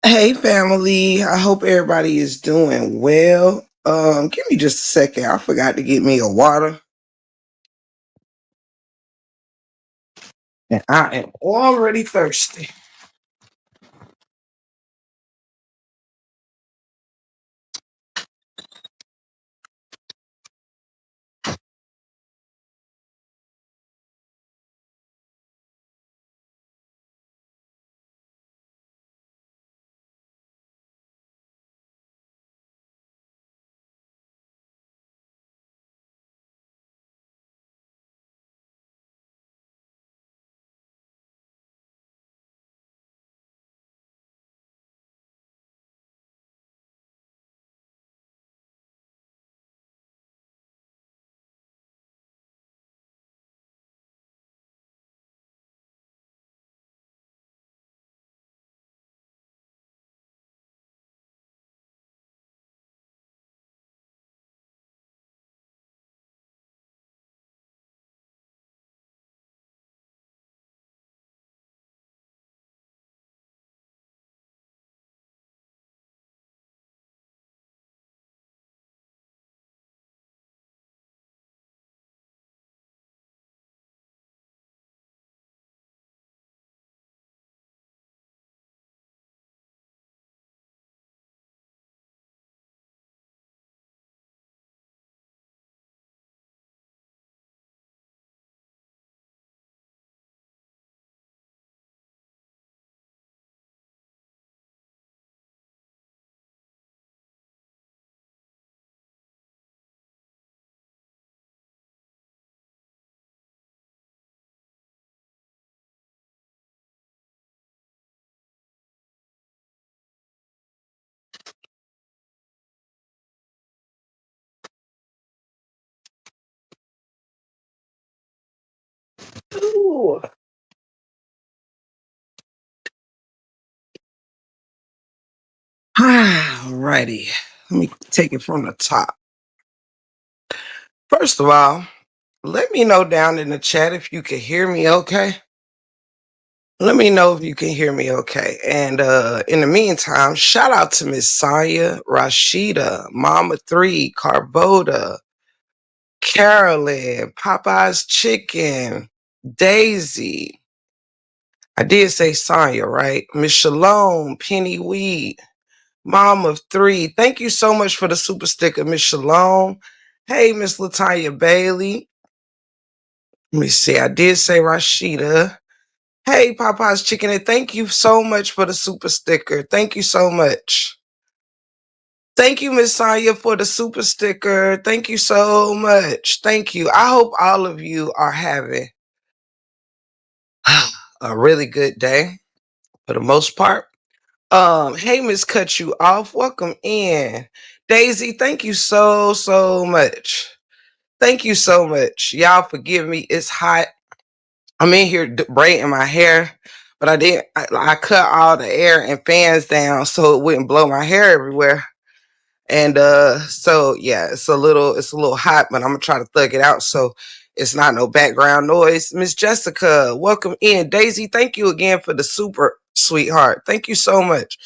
Hey family, I hope everybody is doing well. Give me just a second. I forgot to get me a water and I am already thirsty. Ooh. Alrighty. Let me take it from the top. First of all, let me know down in the chat if you can hear me okay. Let me know if you can hear me okay. And in the meantime, shout out to Miss Saya, Rashida, Mama 3, Carbota, Carolyn, Popeye's Chicken, Daisy. I did say Sonya, right? Miss Shalom, Penny Weed, Mom of 3. Thank you so much for the super sticker, Miss Shalom. Hey, Miss Latanya Bailey. Let me see. I did say Rashida. Hey, Popeye's Chicken, and thank you so much for the super sticker. Thank you so much. Thank you, Miss Sonya, for the super sticker. Thank you so much. Thank you. I hope all of you are having a really good day for the most part. Hey, Miss Cut You Off. Welcome in. Daisy, thank you so much. Thank you so much. Y'all forgive me. It's hot. I'm in here braiding my hair, but I cut all the air and fans down so it wouldn't blow my hair everywhere. And so yeah, it's a little hot, but I'm gonna try to thug it out so it's not no background noise. Miss Jessica, welcome in. Daisy, thank you again for the super sweetheart. Thank you so much.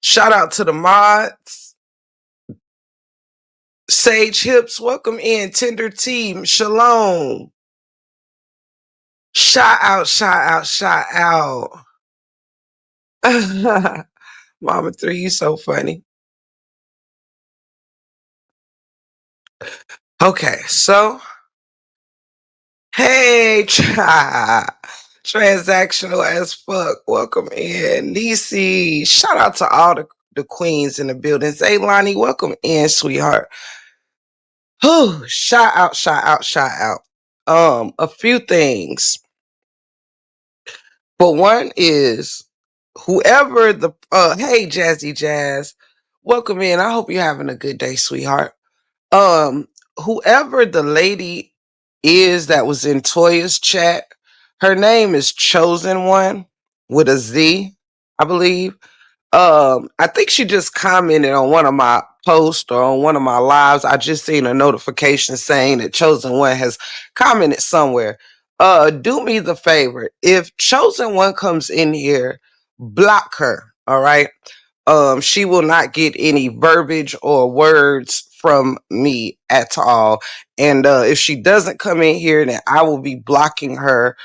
Shout out to the mods. Sage Hips, welcome in. Tender Team, Shalom. Shout out, shout out, shout out. Mama 3, you so funny. Okay, so hey, transactional as fuck. Welcome in, Nisi. Shout out to all the queens in the building. Zaylani, welcome in, sweetheart. Whew, shout out, shout out, shout out. A few things. But one is whoever the hey Jazzy Jazz, welcome in. I hope you're having a good day, sweetheart. Um, Whoever the lady is that was in Toya's chat, her name is Chosen One with a Z, I believe. I think she just commented on one of my posts or on one of my lives. I just seen a notification saying that Chosen One has commented somewhere. Do me the favor. If Chosen One comes in here, block her. All right. She will not get any verbiage or words from me at all. And if she doesn't come in here, then I will be blocking her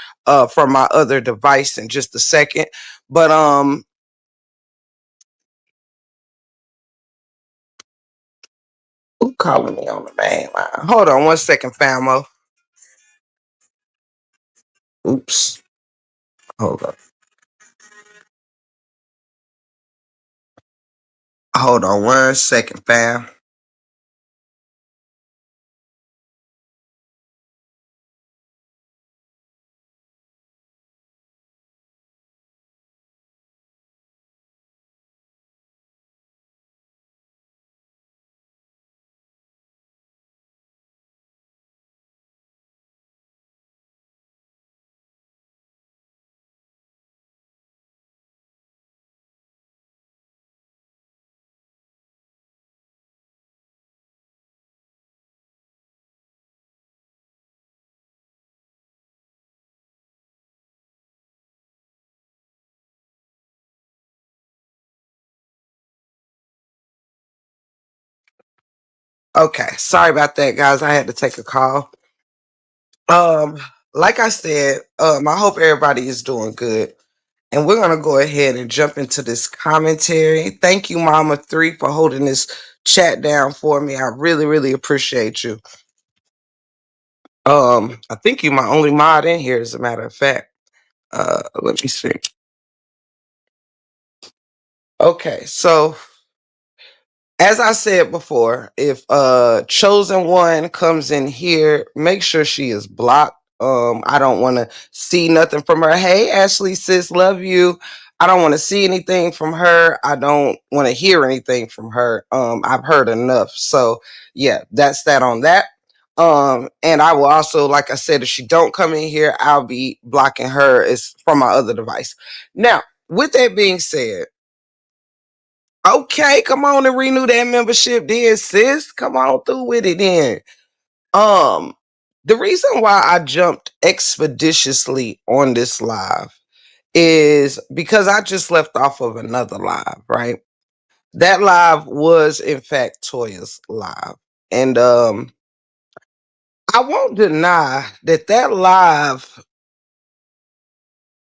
from my other device in just a second. But who calling me on the main line? Hold on one second, famo. Oops. Hold on. Hold on one second, fam. Okay, sorry about that, guys. I had to take a call. Um, like I said, I hope everybody is doing good. And we're gonna go ahead and jump into this commentary. Thank you, Mama Three, for holding this chat down for me. I really, really appreciate you. I think you my only mod in here, as a matter of fact. Let me see. Okay, so as I said before, if chosen one comes in here, make sure she is blocked. I don't want to see nothing from her. Hey, Ashley, sis, love you. I don't want to see anything from her. I don't want to hear anything from her. I've heard enough. So yeah, that's that on that. And I will also, like I said, if she don't come in here, I'll be blocking her as from my other device. Now, with that being said, okay, come on and renew that membership then, sis. Come on through with it then. Um, the reason why I jumped expeditiously on this live is because I just left off of another live, right? That live was in fact Toya's live. And I won't deny that that live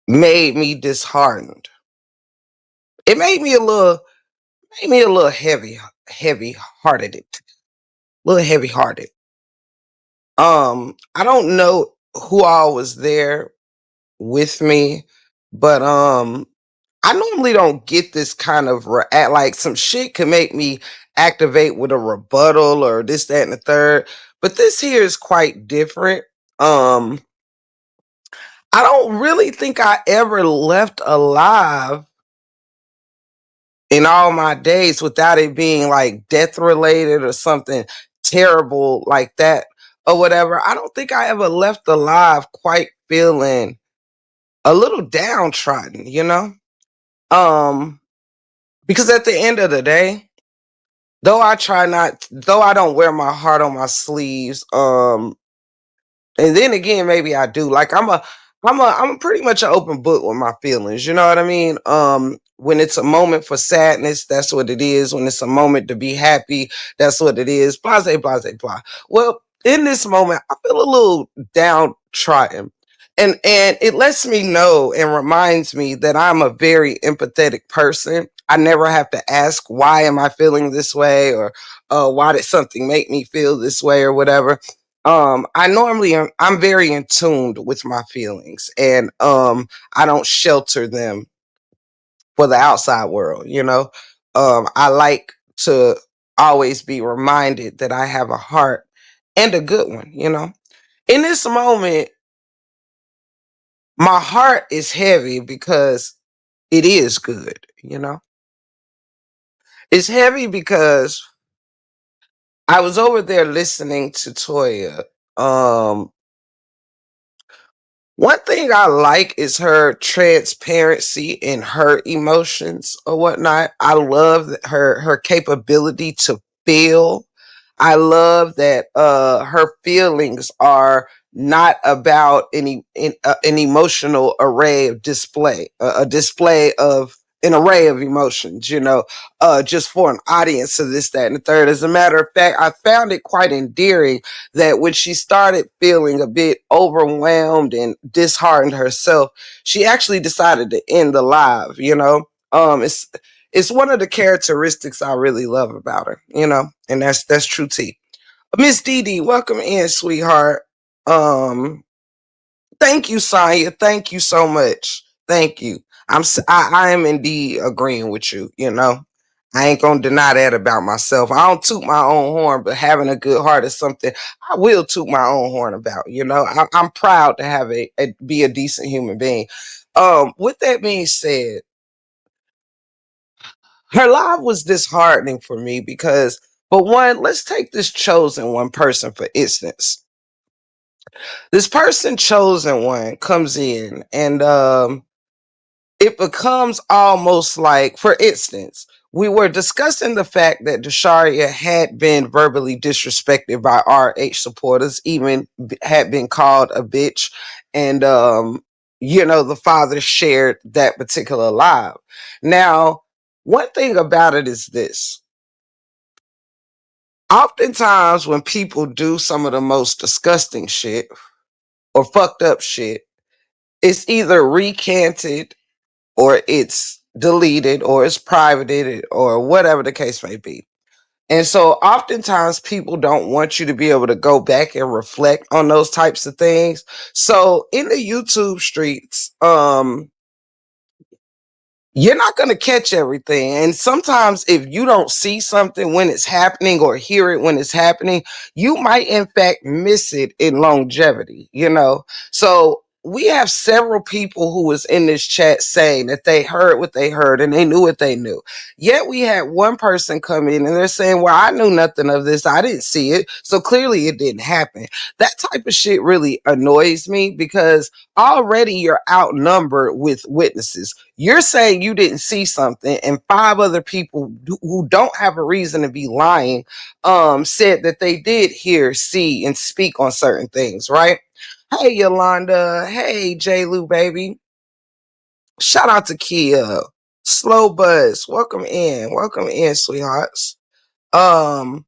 made me disheartened. It made me a little heavy hearted, a little heavy hearted. I don't know who all was there with me, but I normally don't get this kind of like some shit can make me activate with a rebuttal or this, that, and the third. But this here is quite different. Um, I don't really think I ever left alive in all my days without it being like death related or something terrible like that or whatever. I don't think I ever left alive quite feeling a little downtrodden, you know? Um, because at the end of the day, though I don't wear my heart on my sleeves, and then again, maybe I do. Like I'm pretty much an open book with my feelings. You know what I mean? When it's a moment for sadness, that's what it is. When it's a moment to be happy, that's what it is. Blase, blase, blah. Well, in this moment, I feel a little downtrodden. And it lets me know and reminds me that I'm a very empathetic person. I never have to ask why am I feeling this way or why did something make me feel this way or whatever. I normally I'm very in tuned with my feelings, and I don't shelter them for the outside world, you know. I like to always be reminded that I have a heart and a good one, you know. In this moment, my heart is heavy because it is good, you know. It's heavy because I was over there listening to Toya. Um One thing I like is her transparency in her emotions or whatnot. I love her capability to feel. I love that her feelings are not about an emotional array of display, a display of an array of emotions, just for an audience of this, that, and the third. As a matter of fact, I found it quite endearing that when she started feeling a bit overwhelmed and disheartened herself, she actually decided to end the live. It's one of the characteristics I really love about her, and that's true tea. Miss Dee Dee, welcome in, sweetheart. Um, Thank you, Sonya. Thank you so much. Thank you. I am indeed agreeing with you. I ain't gonna deny that about myself. I don't toot my own horn, but having a good heart is something I will toot my own horn about. I'm proud to have be a decent human being. With that being said, her life was disheartening for me because, for one, let's take this chosen one person for instance. This person chosen one comes in and it becomes almost like, for instance, we were discussing the fact that Desharia had been verbally disrespected by RH supporters, even had been called a bitch. And, the father shared that particular live. Now, one thing about it is this. Oftentimes, when people do some of the most disgusting shit or fucked up shit, it's either recanted or it's deleted or it's privated or whatever the case may be. And so oftentimes people don't want you to be able to go back and reflect on those types of things. So in the YouTube streets, you're not going to catch everything. And sometimes if you don't see something when it's happening or hear it when it's happening, you might in fact miss it in longevity. So we have several people who was in this chat saying that they heard what they heard and they knew what they knew. Yet we had one person come in and they're saying, well, I knew nothing of this. I didn't see it. So clearly it didn't happen. That type of shit really annoys me because already you're outnumbered with witnesses. You're saying you didn't see something, and five other people who don't have a reason to be lying said that they did hear, see, and speak on certain things, right? Hey, Yolanda. Hey, J. Lou, baby. Shout out to Kia. Slow Buzz. Welcome in. Welcome in, sweethearts. Um,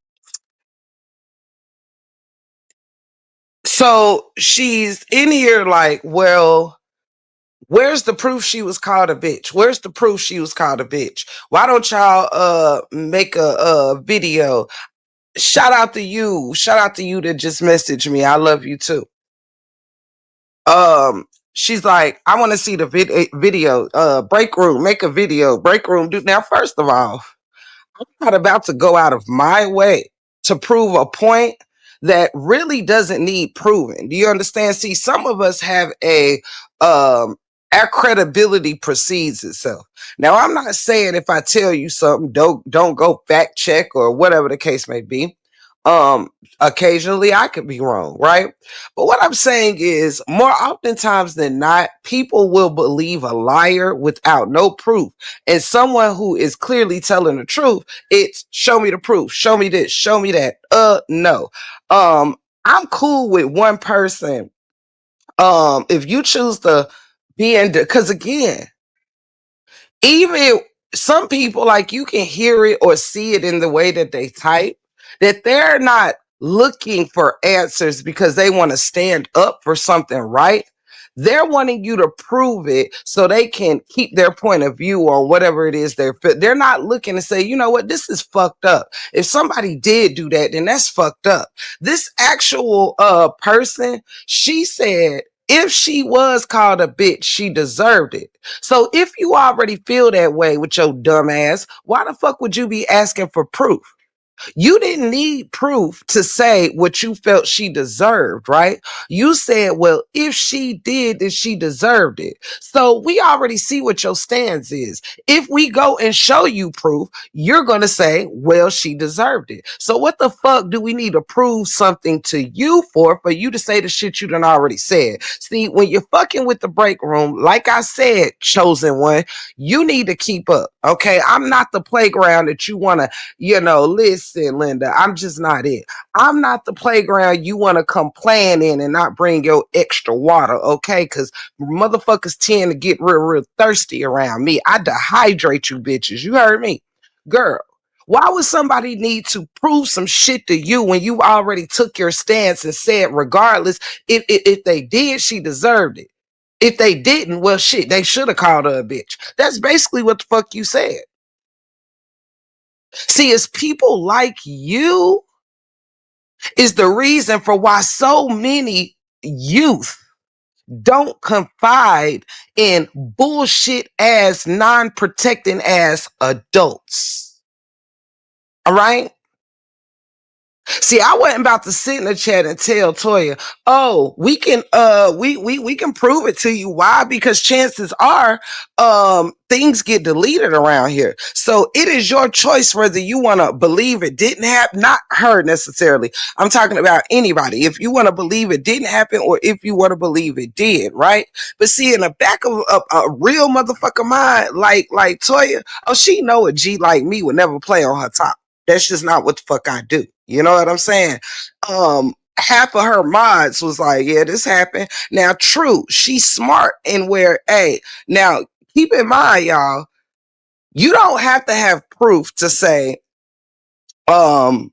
so she's in here like, well, where's the proof she was called a bitch? Where's the proof she was called a bitch? Why don't y'all make a video? Shout out to you. Shout out to you that just messaged me. I love you too. She's like, I want to see the video. Break room, make a video. Break room. Do now. First of all, I'm not about to go out of my way to prove a point that really doesn't need proving. Do you understand? See, some of us have our credibility precedes itself. Now, I'm not saying if I tell you something, don't go fact check or whatever the case may be. Occasionally I could be wrong, right? But what I'm saying is, more oftentimes than not, people will believe a liar without no proof. And someone who is clearly telling the truth, it's show me the proof, show me this, show me that. No. I'm cool with one person. If you choose to be in, because again, even some people, like, you can hear it or see it in the way that they type, that they're not looking for answers because they want to stand up for something, right? They're wanting you to prove it so they can keep their point of view on whatever it is they're not looking to say, you know what, this is fucked up. If somebody did do that, then that's fucked up. This actual person, she said if she was called a bitch, she deserved it. So if you already feel that way with your dumb ass, why the fuck would you be asking for proof? You didn't need proof to say what you felt she deserved, right? You said, well, if she did, then she deserved it. So we already see what your stance is. If we go and show you proof, you're going to say, well, she deserved it. So what the fuck do we need to prove something to you for you to say the shit you done already said? See, when you're fucking with the break room, like I said, chosen one, you need to keep up, okay? I'm not the playground that you want to, listen, 100%, Linda. I'm just not it. I'm not the playground you want to come playing in and not bring your extra water, okay? Because motherfuckers tend to get real, real thirsty around me. I dehydrate you bitches. You heard me? Girl, why would somebody need to prove some shit to you when you already took your stance and said, regardless, if they did, she deserved it. If they didn't, well, shit, they should have called her a bitch. That's basically what the fuck you said. See, it's people like you is the reason for why so many youth don't confide in bullshit ass, non-protecting ass adults. All right? See, I wasn't about to sit in the chat and tell Toya, oh, we can prove it to you. Why? Because chances are things get deleted around here. So it is your choice whether you want to believe it didn't happen, not her necessarily. I'm talking about anybody. If you want to believe it didn't happen or if you want to believe it did, right? But see, in the back of a real motherfucker mind, like Toya, oh, she know a G like me would never play on her top. That's just not what the fuck I do. You know what I'm saying? Half of her mods was like, yeah, this happened. Now, true, she's smart in where, hey, now keep in mind, y'all, you don't have to have proof to say, um,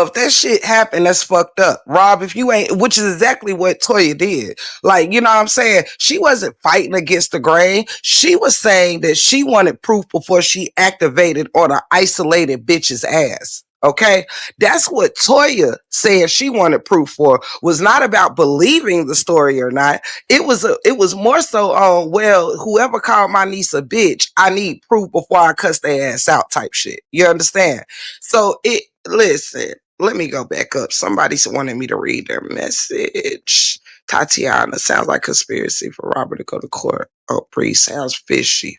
if that shit happened, that's fucked up. Rob, if you ain't, which is exactly what Toya did. Like, you know what I'm saying? She wasn't fighting against the grain. She was saying that she wanted proof before she activated on an isolated bitch's ass. Okay, that's what Toya said she wanted proof for. Was not about believing the story or not. It was more so on, well, whoever called my niece a bitch, I need proof before I cuss their ass out type shit. You understand? So listen, let me go back up. Somebody wanted me to read their message. Tatiana, sounds like conspiracy for Robert to go to court. Oh, priest, sounds fishy.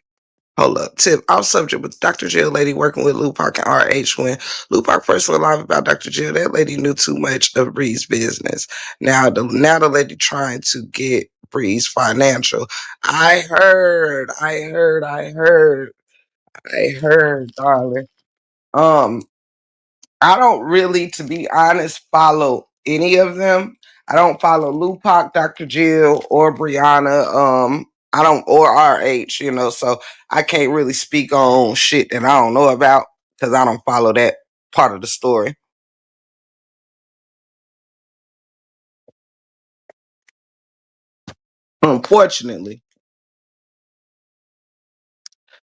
Hold up. Tip, off subject with Dr. Jill lady working with Lupac and RH when Lupac first went live about Dr. Jill. That lady knew too much of Bree's business. Now the lady trying to get Bree's financial. I heard, darling. Um, I don't really, to be honest, follow any of them. I don't follow Lupac, Dr. Jill, or Brianna. I don't or RH, so I can't really speak on shit that I don't know about because I don't follow that part of the story. Unfortunately.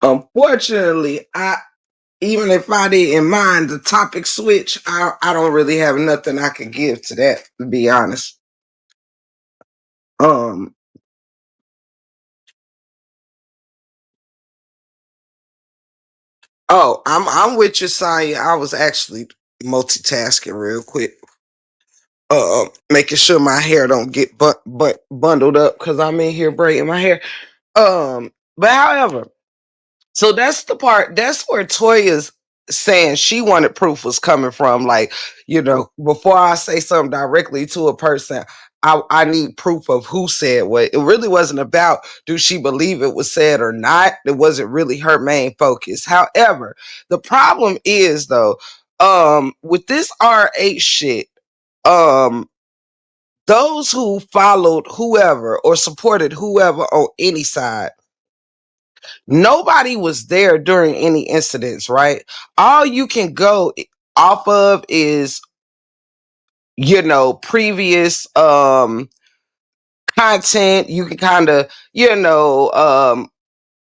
Unfortunately, I even if I didn't mind the topic switch, I don't really have nothing I can give to that, to be honest. Um I'm with you, Saya. I was actually multitasking real quick. Making sure my hair don't get bundled up because I'm in here braiding my hair. But however, so that's the part. That's where Toya's saying she wanted proof was coming from. Like, before I say something directly to a person, I need proof of who said what. It really wasn't about do she believe it was said or not. It wasn't really her main focus. However, the problem is though, with this RH shit, um, those who followed whoever or supported whoever on any side, nobody was there during any incidents, right? All you can go off of is, previous content. You can kind of,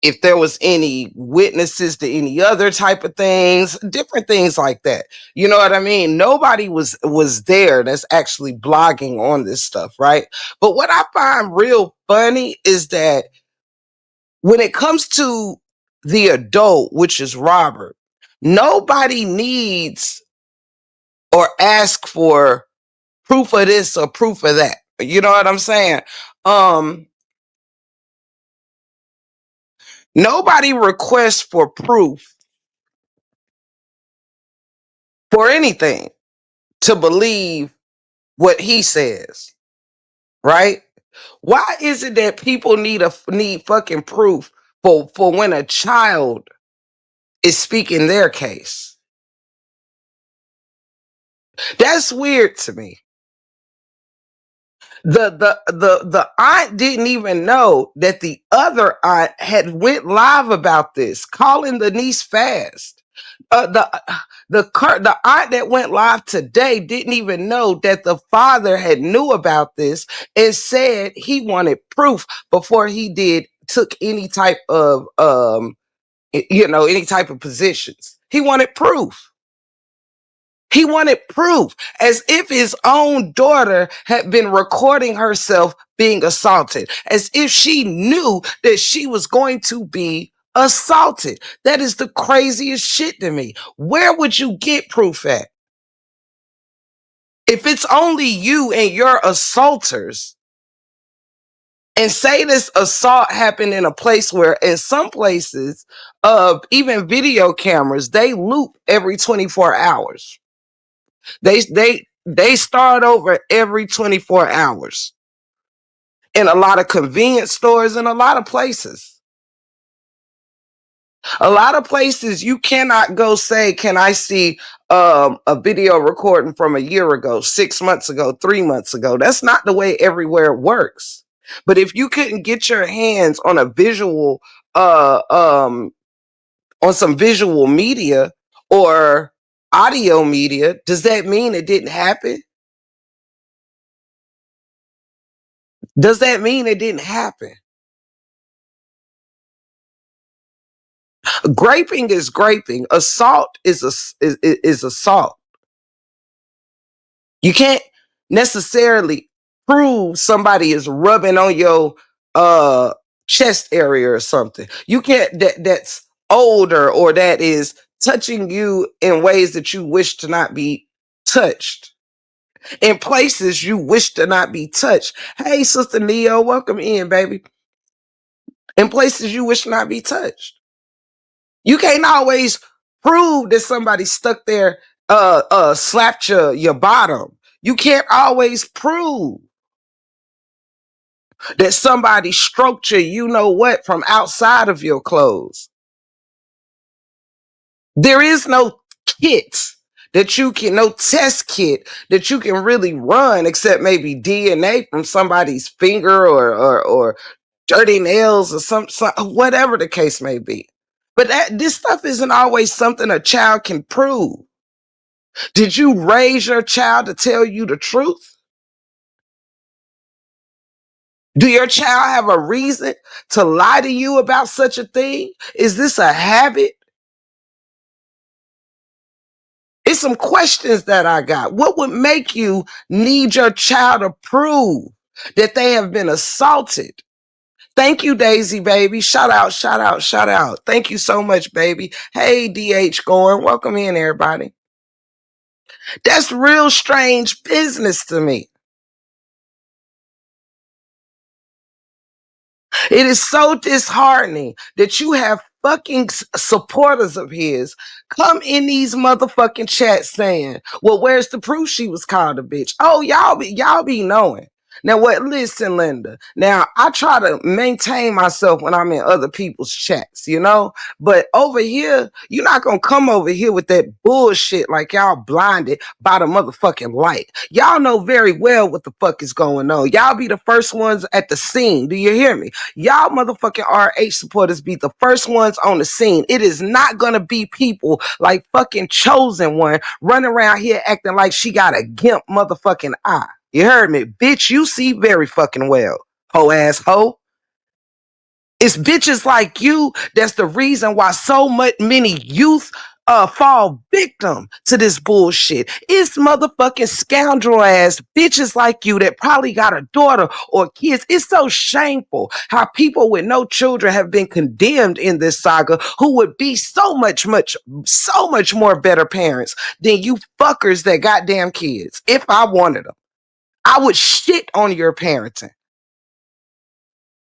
if there was any witnesses to any other type of things, different things like that. You know what I mean? Nobody was there that's actually blogging on this stuff, right? But what I find real funny is that when it comes to the adult, which is Robert, nobody needs or ask for proof of this or proof of that. You know what I'm saying? Um, Nobody requests for proof for anything to believe what he says, right? Why is it that people need fucking proof for when a child is speaking their case? That's weird to me. The aunt didn't even know that the other aunt had went live about this, calling the niece fast. The aunt that went live today didn't even know that the father had knew about this and said he wanted proof before he did took any type of any type of positions. He wanted proof. He wanted proof, as if his own daughter had been recording herself being assaulted, as if she knew that she was going to be assaulted. That is the craziest shit to me. Where would you get proof at? If it's only you and your assaulters, and say this assault happened in a place where, in some places, even video cameras, they loop every 24 hours. They start over every 24 hours in a lot of convenience stores and a lot of places. A lot of places you cannot go say, can I see a video recording from a year ago, 6 months ago, 3 months ago? That's not the way everywhere it works. But if you couldn't get your hands on a visual, on some visual media or audio media, does that mean it didn't happen? Does that mean it didn't happen? Graping is graping. Assault is assault. You can't necessarily prove somebody is rubbing on your uh chest area or something. You can't that's older or that is touching you in ways that you wish to not be touched. In places you wish to not be touched. Hey, Sister Neo, welcome in, baby. In places you wish to not be touched. You can't always prove that somebody stuck there, slapped your bottom. You can't always prove that somebody stroked you know what from outside of your clothes. There is no kit that you can, no test kit that you can really run except maybe DNA from somebody's finger or dirty nails or some whatever the case may be. But this stuff isn't always something a child can prove. Did you raise your child to tell you the truth? Do your child have a reason to lie to you about such a thing? Is this a habit? It's some questions that I got. What would make you need your child to prove that they have been assaulted? Thank you, Daisy, baby. Shout out, shout out, shout out. Thank you so much, baby. Hey, DH Gorn. Welcome in, everybody. That's real strange business to me. It is so disheartening that you have fucking supporters of his come in these motherfucking chats saying, well, where's the proof she was called a bitch? Oh, y'all be knowing. Now what, listen, Linda. Now I try to maintain myself when I'm in other people's chats, but over here, you're not gonna come over here with that bullshit like y'all blinded by the motherfucking light. Y'all know very well what the fuck is going on. Y'all be the first ones at the scene. Do you hear me? Y'all motherfucking RH supporters be the first ones on the scene. It is not gonna be people like fucking Chosen One running around here acting like she got a gimp motherfucking eye. You heard me? Bitch, you see very fucking well, hoe ass hoe. It's bitches like you that's the reason why so many youth fall victim to this bullshit. It's motherfucking scoundrel ass bitches like you that probably got a daughter or kids. It's so shameful how people with no children have been condemned in this saga who would be so much more better parents than you fuckers that goddamn kids. If I wanted them, I would shit on your parenting.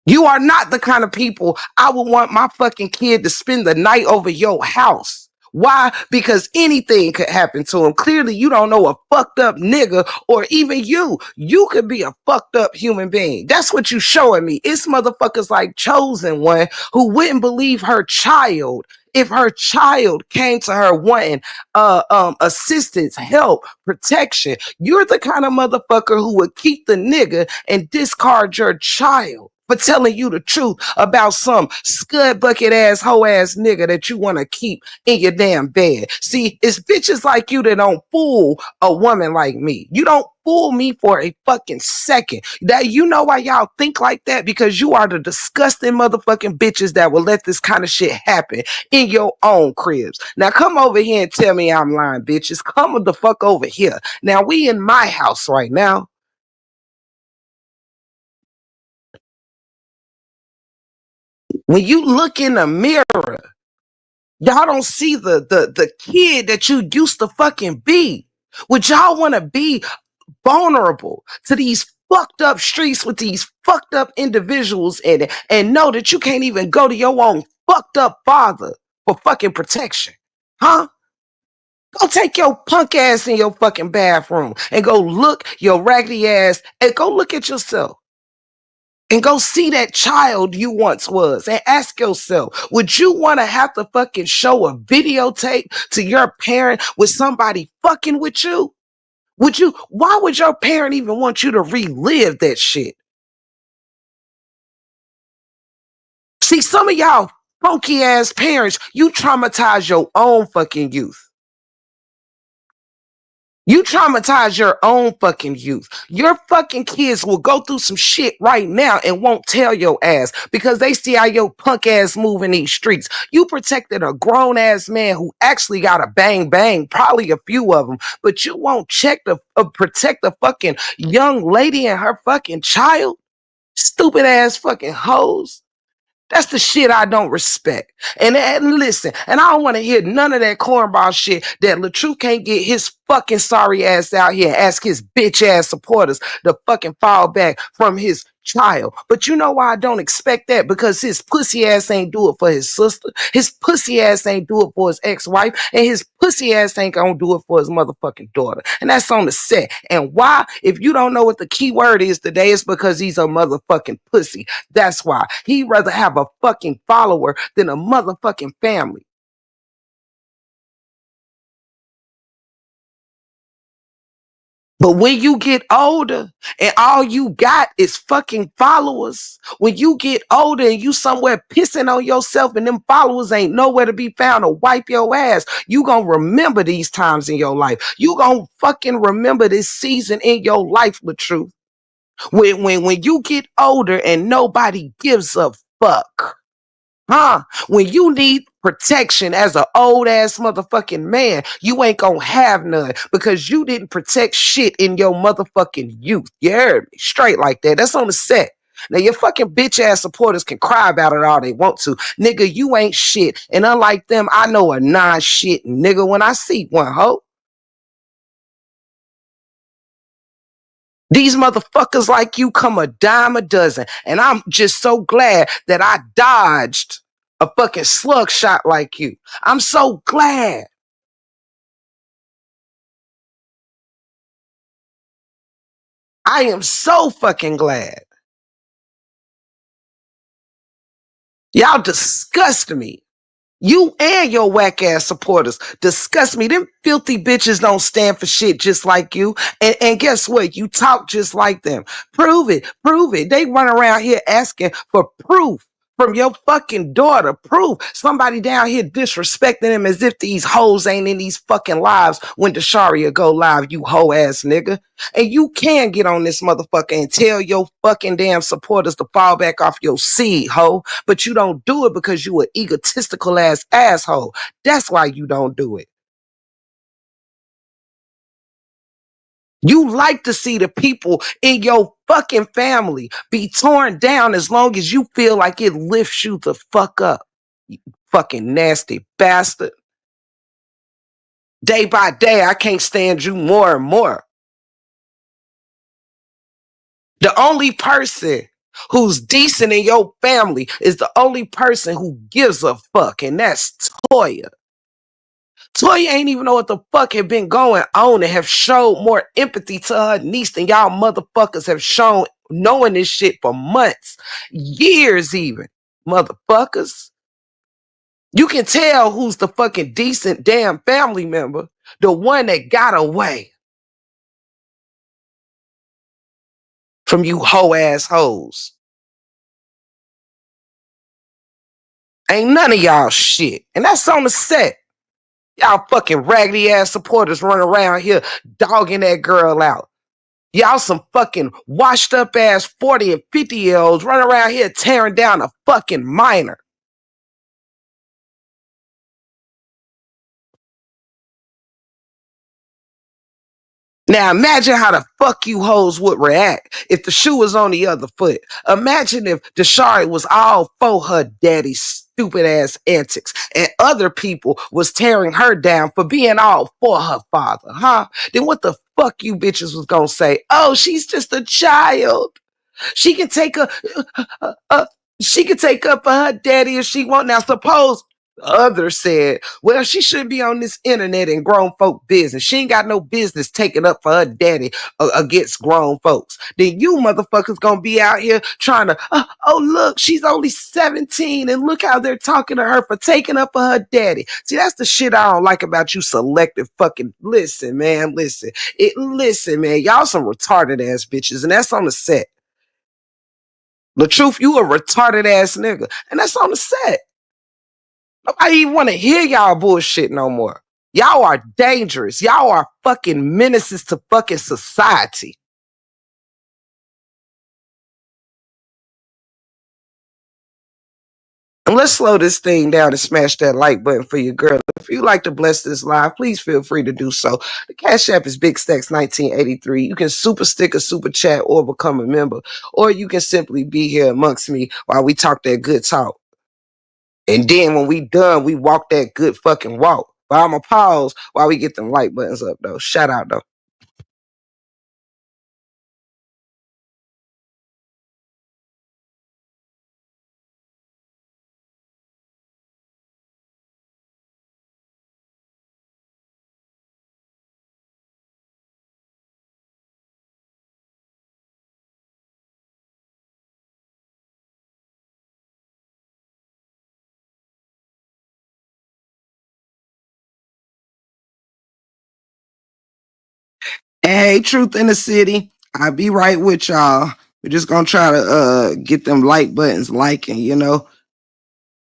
You are not the kind of people I would want my fucking kid to spend the night over your house Why? Because anything could happen to him. Clearly, you don't know a fucked up nigga, or even you. You could be a fucked up human being. That's what you showing me. It's motherfuckers like Chosen One who wouldn't believe her child if her child came to her wanting assistance, help, protection. You're the kind of motherfucker who would keep the nigga and discard your child for telling you the truth about some scud bucket ass hoe ass nigga that you want to keep in your damn bed. See, it's bitches like you that don't fool a woman like me. You don't fool me for a fucking second. That you know why y'all think like that? Because you are the disgusting motherfucking bitches that will let this kind of shit happen in your own cribs. Now come over here and tell me I'm lying, bitches. Come the fuck over here. Now we in my house right now. When you look in the mirror, y'all don't see the kid that you used to fucking be. Would y'all want to be vulnerable to these fucked up streets with these fucked up individuals in it and know that you can't even go to your own fucked up father for fucking protection? Huh? Go take your punk ass in your fucking bathroom and go look your raggedy ass and go look at yourself and go see that child you once was and ask yourself, would you want to have to fucking show a videotape to your parent with somebody fucking with you? Would you, why would your parent even want you to relive that shit? See, some of y'all funky ass parents, you traumatize your own fucking youth. You traumatize your own fucking youth. Your fucking kids will go through some shit right now and won't tell your ass because they see how your punk ass move in these streets. You protected a grown ass man who actually got a bang bang, probably a few of them, but you won't check the protect the fucking young lady and her fucking child. Stupid ass fucking hoes. That's the shit I don't respect. And listen, and I don't want to hear none of that cornball shit that LaTruth can't get his fucking sorry ass out here and ask his bitch ass supporters to fucking fall back from his child. But you know why I don't expect that? Because his pussy ass ain't do it for his sister. His pussy ass ain't do it for his ex-wife. And his pussy ass ain't gonna do it for his motherfucking daughter. And that's on the set. And why? If you don't know what the key word is today, it's because he's a motherfucking pussy. That's why. He'd rather have a fucking follower than a motherfucking family. But when you get older and all you got is fucking followers, when you get older and you somewhere pissing on yourself and them followers ain't nowhere to be found to wipe your ass, you gonna remember these times in your life. You gonna fucking remember this season in your life, the truth. When you get older and nobody gives a fuck. Huh? When you need protection as an old ass motherfucking man, you ain't gonna have none because you didn't protect shit in your motherfucking youth. You heard me? Straight like that. That's on the set. Now your fucking bitch ass supporters can cry about it all they want to. Nigga, you ain't shit. And unlike them, I know a non-shit nigga when I see one, ho. These motherfuckers like you come a dime a dozen. And I'm just so glad that I dodged a fucking slug shot like you. I'm so glad. I am so fucking glad. Y'all disgust me. You and your whack ass supporters disgust me. Them filthy bitches don't stand for shit just like you. And guess what? You talk just like them. Prove it. Prove it. They run around here asking for proof from your fucking daughter. Proof. Somebody down here disrespecting them as if these hoes ain't in these fucking lives when Desharia go live, you hoe ass nigga. And you can get on this motherfucker and tell your fucking damn supporters to fall back off your seed, hoe. But you don't do it because you an egotistical ass asshole. That's why you don't do it. You like to see the people in your fucking family be torn down as long as you feel like it lifts you the fuck up. You fucking nasty bastard. Day by day, I can't stand you more and more. The only person who's decent in your family is the only person who gives a fuck, and that's Toya. Toya ain't even know what the fuck had been going on and have showed more empathy to her niece than y'all motherfuckers have shown knowing this shit for months, years even. Motherfuckers. You can tell who's the fucking decent damn family member, the one that got away from you hoe ass hoes. Ain't none of y'all shit. And that's on the set. Y'all fucking raggedy ass supporters running around here dogging that girl out. Y'all some fucking washed up ass 40 and 50-year-olds running around here tearing down a fucking minor. Now imagine how the fuck you hoes would react if the shoe was on the other foot. Imagine if Deshari was all for her daddy's stupid ass antics and other people was tearing her down for being all for her father, huh? Then what the fuck you bitches was gonna say? Oh, she's just a child. She can take a, uh, she can take up for her daddy if she want. Now, suppose others said, well, she shouldn't be on this internet and grown folk business. She ain't got no business taking up for her daddy against grown folks. Then you motherfuckers gonna be out here trying to, oh, look, she's only 17 and look how they're talking to her for taking up for her daddy. See, that's the shit I don't like about you selective fucking, listen, man, listen, man, y'all some retarded ass bitches and that's on the set. The truth, you a retarded ass nigga. And that's on the set. Nobody even want to hear y'all bullshit no more. Y'all are dangerous. Y'all are fucking menaces to fucking society. And let's slow this thing down and smash that like button for your girl. If you like to bless this live, please feel free to do so. The Cash App is Big Stacks 1983. You can super stick a super chat or become a member, or you can simply be here amongst me while we talk that good talk. And then when we done, we walk that good fucking walk. But I'm going to pause while we get them like buttons up, though. Shout out, though. Hey, Truth in the City. I'll be right with y'all. We're just going to try to get them like buttons liking, you know.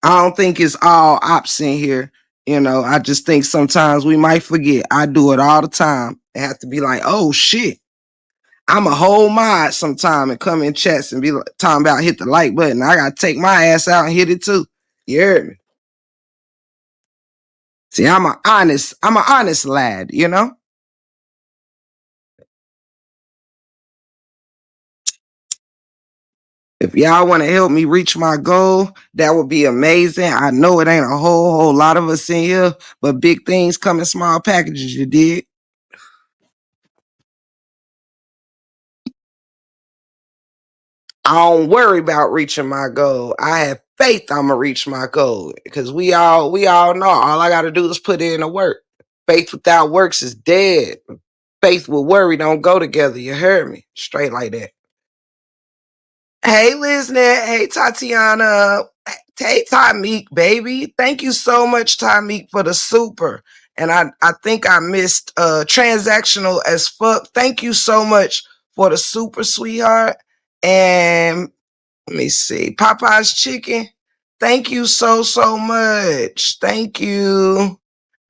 I don't think it's all ops in here. You know, I just think sometimes we might forget. I do it all the time. I have to be like, oh shit. I'm a whole mod sometime and come in chats and be like, talking about hit the like button. I gotta take my ass out and hit it too. You heard me? See, I'm an honest lad, you know? If y'all want to help me reach my goal, that would be amazing. I know it ain't a whole lot of us in here, but big things come in small packages, you did. I don't worry about reaching my goal. I have faith I'm gonna reach my goal because we all know all I gotta do is put in the work. Faith without works is dead. Faith with worry don't go together. You heard me? Straight like that. Hey, Liznet. Hey, Tatiana. Hey, Tymeek, baby. Thank you so much, Tymeek, for the super. And I think I missed transactional as fuck. Thank you so much for the super, sweetheart. And let me see. Popeye's chicken. Thank you so much. Thank you.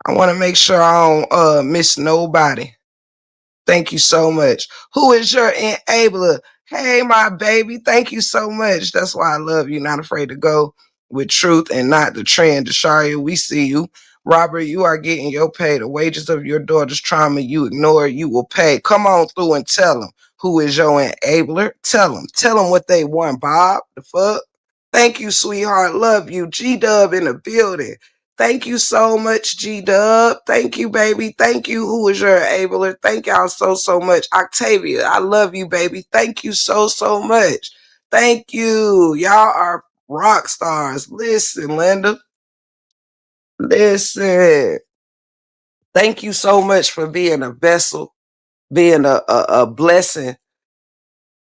I want to make sure I don't miss nobody. Thank you so much. Who is your enabler? Hey, my baby. Thank you so much. That's why I love you. Not afraid to go with truth and not the trend. Desharia, we see you. Robert, you are getting your pay. The wages of your daughter's trauma you ignore, you will pay. Come on through and tell them who is your enabler. Tell them. Tell them what they want, Bob. The fuck? Thank you, sweetheart. Love you. G Dub in the building. Thank you so much, G Dub. Thank you, baby. Thank you. Who is your enabler? Thank y'all so much. Octavia, I love you, baby. Thank you so much. Thank you. Y'all are rock stars. Listen, Linda. Listen. Thank you so much for being a vessel, being a blessing,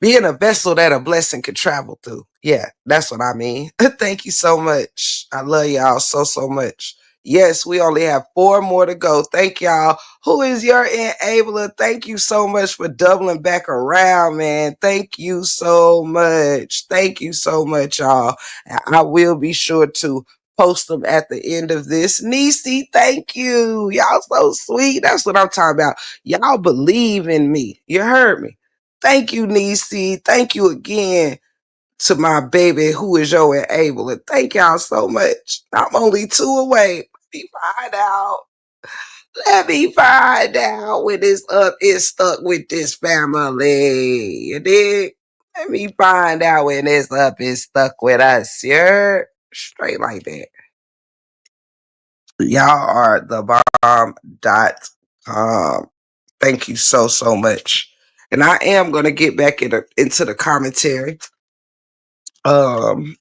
being a vessel that a blessing could travel through. Yeah, that's what I mean. Thank you so much. I love y'all so much. Yes, we only have 4 more to go. Thank y'all. Who is your enabler? Thank you so much for doubling back around, man. Thank you so much. Thank you so much, y'all. And I will be sure to post them at the end of this. Nisi, thank you. Y'all so sweet. That's what I'm talking about. Y'all believe in me. You heard me. Thank you, Nisi. Thank you again to my baby who is your enabler. Thank y'all so much. I'm only 2 away. Let me find out. Let me find out when this up is stuck with this family. You dig? Let me find out when this up is stuck with us. Yeah? Straight like that. Y'all are the bomb.com. Thank you so much. And I am gonna get back into the commentary. Um,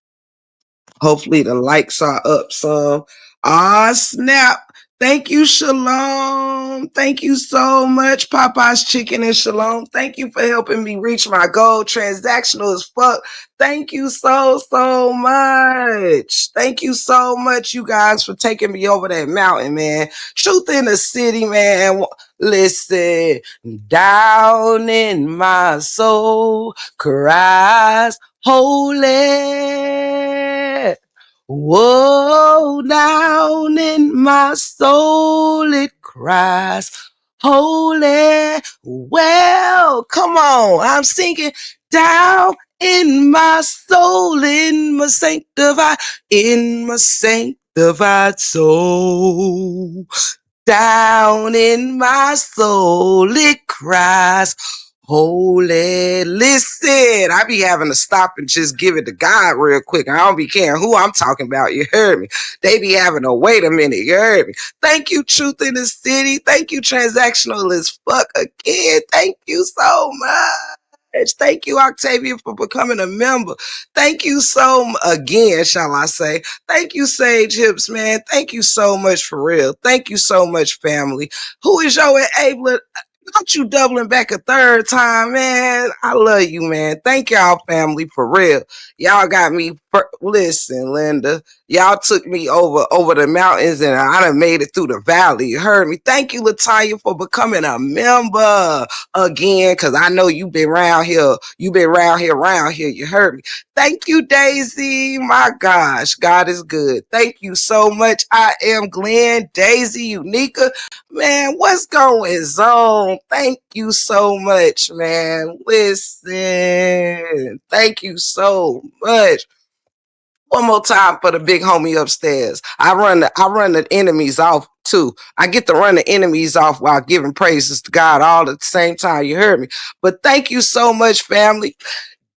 Hopefully the likes are up some. Ah, snap. Thank you, Shalom. Thank you so much, Popeye's Chicken and Shalom. Thank you for helping me reach my goal. Transactional as fuck. Thank you so much. Thank you so much, you guys, for taking me over that mountain, man. Truth in the city, man. Listen, down in my soul cries holy. Whoa, down in my soul it cries, holy. Well, come on, I'm singing down in my soul, in my sanctified soul. Down in my soul it cries, holy. Listen, I be having to stop and just give it to God real quick. I don't be caring who I'm talking about. You heard me. They be having to wait a minute. You heard me. Thank you, Truth in the City. Thank you, Transactional as fuck again. Thank you so much. Thank you, Octavia, for becoming a member. Thank you again, shall I say. Thank you, Sage Hips, man. Thank you so much for real. Thank you so much, family. Who is your enabler? Not you doubling back a third time, man. I love you, man. Thank y'all, family, for real. Y'all got me. Listen, Linda. Y'all took me over the mountains, and I done made it through the valley. You heard me. Thank you, Latanya, for becoming a member again, because I know you've been around here. You've been around here. You heard me. Thank you, Daisy. My gosh, God is good. Thank you so much. I am Glenn, Daisy, Unica. Man, what's going on? Thank you so much, man. Listen, thank you so much. One more time for the big homie upstairs. I run the enemies off too. I get to run the enemies off while giving praises to God all at the same time. You heard me. But thank you so much, family.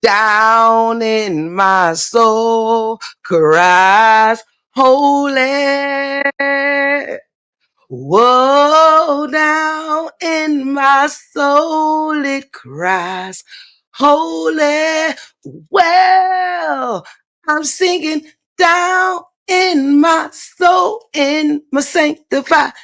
Down in my soul cries holy. Whoa, down in my soul it cries, holy. Well, I'm singing down in my soul, in my sanctified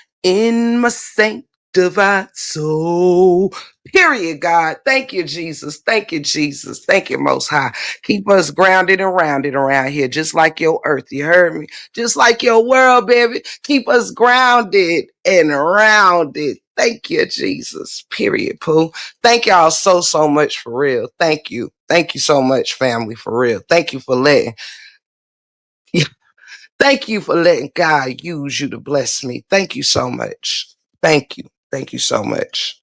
soul. Period, God. Thank you, Jesus. Thank you, Jesus. Thank you, Most High. Keep us grounded and rounded around here, just like your earth. You heard me? Just like your world, baby. Keep us grounded and rounded. Thank you, Jesus. Period, Pooh. Thank y'all so much for real. Thank you. Thank you so much, family, for real. Thank you for letting thank you for letting God use you to bless me. Thank you so much. Thank you. Thank you so much.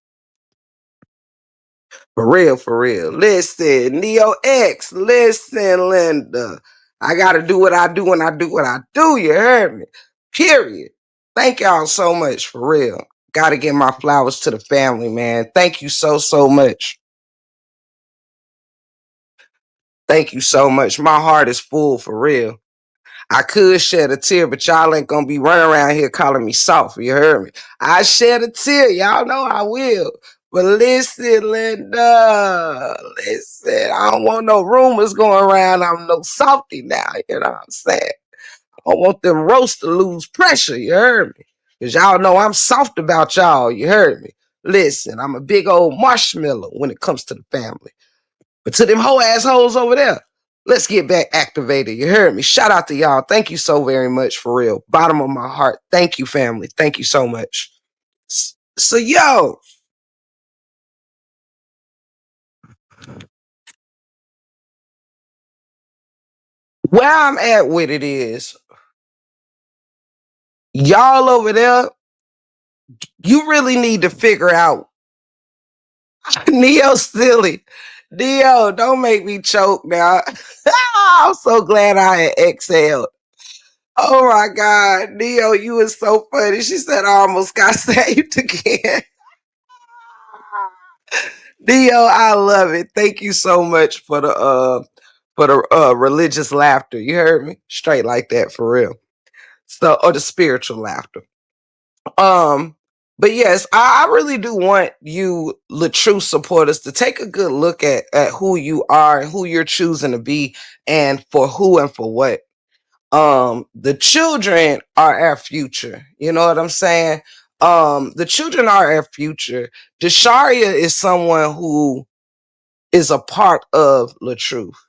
For real, for real. Listen, Neo X, listen, Linda. I gotta do what I do when I do what I do. You heard me. Period. Thank y'all so much for real. Gotta give my flowers to the family, man. Thank you so much. Thank you so much. My heart is full for real. I could shed a tear, but y'all ain't gonna be running around here calling me soft. You heard me. I shed a tear. Y'all know I will. But listen, Linda. Listen, I don't want no rumors going around. I'm no softy now. You know what I'm saying? I don't want them roast to lose pressure. You heard me. Because y'all know I'm soft about y'all. You heard me. Listen, I'm a big old marshmallow when it comes to the family. But to them whole assholes over there, let's get back activated. You heard me. Shout out to y'all. Thank you so very much for real. Bottom of my heart. Thank you, family. Thank you so much. So, yo, where I'm at with it is, y'all over there, you really need to figure out. Neo silly. Neo, don't make me choke now. I'm so glad I had exhaled. Oh my God. Neo, you was so funny. She said I almost got saved again. Neo, I love it. Thank you so much for the religious laughter. You heard me? Straight like that for real. So or the spiritual laughter. Um, but yes, I really do want you, the true supporters, to take a good look at who you are and who you're choosing to be, and for who and for what. The children are our future. You know what I'm saying? The children are our future. Desharia is someone who is a part of the truth,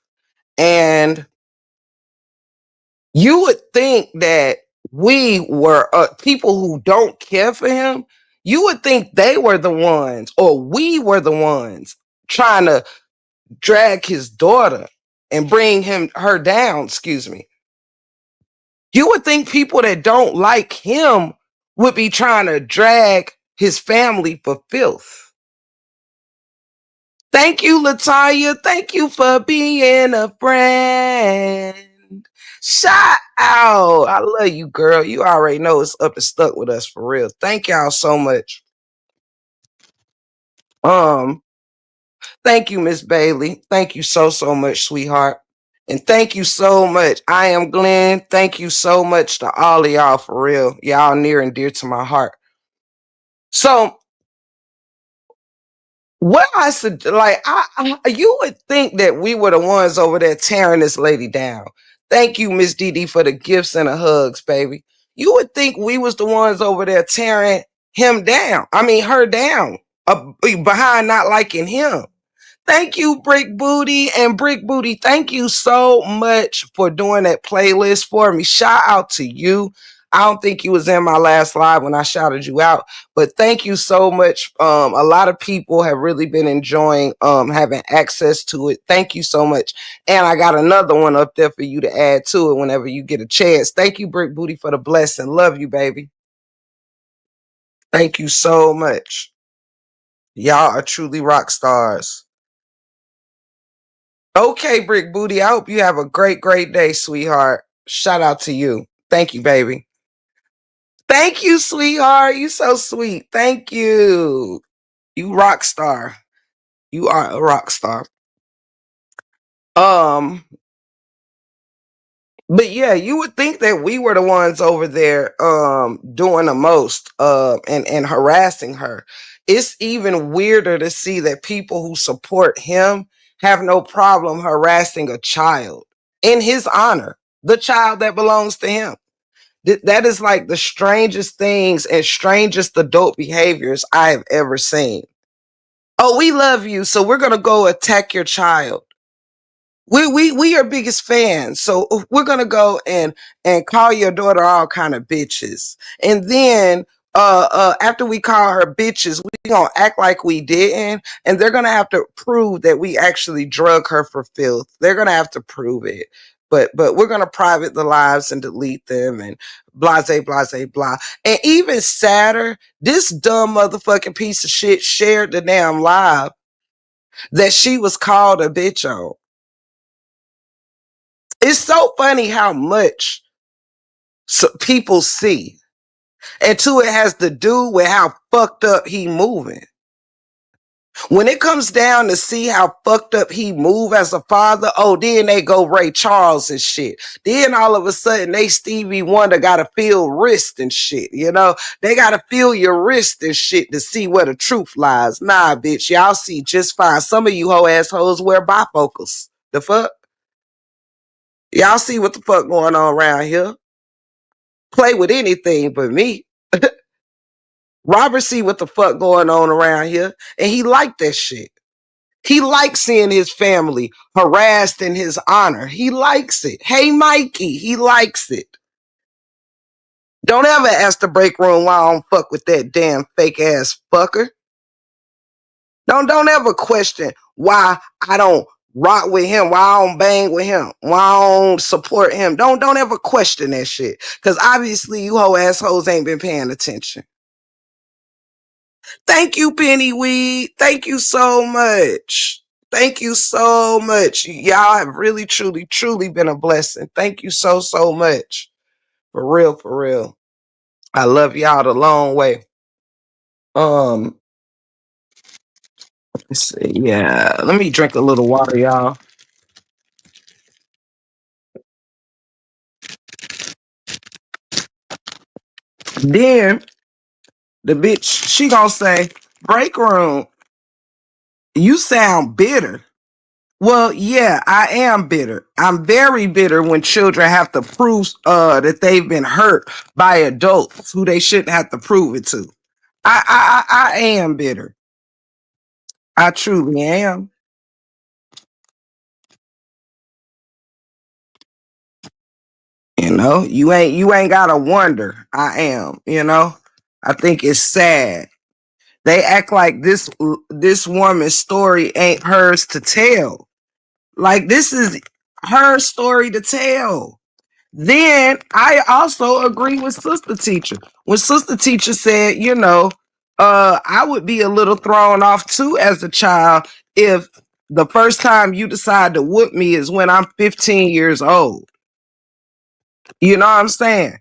and you would think that we were people who don't care for him. You would think they were the ones, or we were the ones trying to drag his daughter and bring her down. Excuse me. You would think people that don't like him would be trying to drag his family for filth. Thank you, Latanya. Thank you for being a friend. Shout out. I love you, girl. You already know it's up and stuck with us for real. Thank y'all so much. Um, Thank you, Miss Bailey. Thank you so much, sweetheart. And thank you so much. I am Glenn. Thank you so much to all of y'all for real. Y'all near and dear to my heart. So what I said, like, you would think that we were the ones over there tearing this lady down. Thank you, Miss Dee for the gifts and the hugs, baby. You would think we was the ones over there tearing him down. I mean, her down behind not liking him. Thank you, Brick Booty. And Brick Booty, thank you so much for doing that playlist for me. Shout out to you. I don't think you was in my last live when I shouted you out, but thank you so much. A lot of people have really been enjoying having access to it. Thank you so much. And I got another one up there for you to add to it whenever you get a chance. Thank you, Brick Booty, for the blessing. Love you, baby. Thank you so much. Y'all are truly rock stars. Okay, Brick Booty. I hope you have a great day, sweetheart. Shout out to you. Thank you, baby. Thank you, sweetheart. You so sweet. Thank you. You rock star. You are a rock star. Um, but yeah, you would think that we were the ones over there doing the most and harassing her. It's even weirder to see that people who support him have no problem harassing a child in his honor, the child that belongs to him. That is like the strangest things and strangest adult behaviors I have ever seen. Oh, we love you, so we're gonna go attack your child. We are biggest fans, so we're gonna go and call your daughter all kind of bitches, and then after we call her bitches, we gonna act like we didn't, and they're gonna have to prove that we actually drug her for filth. They're gonna have to prove it, but we're gonna private the lives and delete them and blase blase blah. And even sadder, this dumb motherfucking piece of shit shared the damn live that she was called a bitch on. It's so funny how much people see. And two, it has to do with how fucked up he moving. When it comes down to see how fucked up he move as a father, oh, then they go Ray Charles and shit. Then all of a sudden they Stevie Wonder gotta feel wrist and shit, you know? They gotta feel your wrist and shit to see where the truth lies. Nah, bitch, y'all see just fine. Some of you hoe assholes wear bifocals. The fuck? Y'all see what the fuck going on around here? Play with anything but me. Robert see what the fuck going on around here, and he liked that shit. He likes seeing his family harassed in his honor. He likes it. Hey, Mikey, he likes it. Don't ever ask the break room why I don't fuck with that damn fake ass fucker. Don't ever question why I don't rock with him, why I don't bang with him, why I don't support him. Don't ever question that shit. Cause obviously you hoe assholes ain't been paying attention. Thank you, Pennyweed. Thank you so much. Thank you so much. Y'all have really, truly, truly been a blessing. Thank you so much. For real, for real. I love y'all the long way. Um, let's see. Yeah, let me drink a little water, y'all. Then the bitch, she gonna say, break room, you sound bitter. Well, yeah, I am bitter. I'm very bitter when children have to prove that they've been hurt by adults who they shouldn't have to prove it to. I am bitter. I truly am. You ain't gotta wonder. I am, I think it's sad. They act like this woman's story ain't hers to tell. Like this is her story to tell. Then I also agree with Sister Teacher. When Sister Teacher said, I would be a little thrown off too as a child if the first time you decide to whoop me is when I'm 15 years old. You know what I'm saying?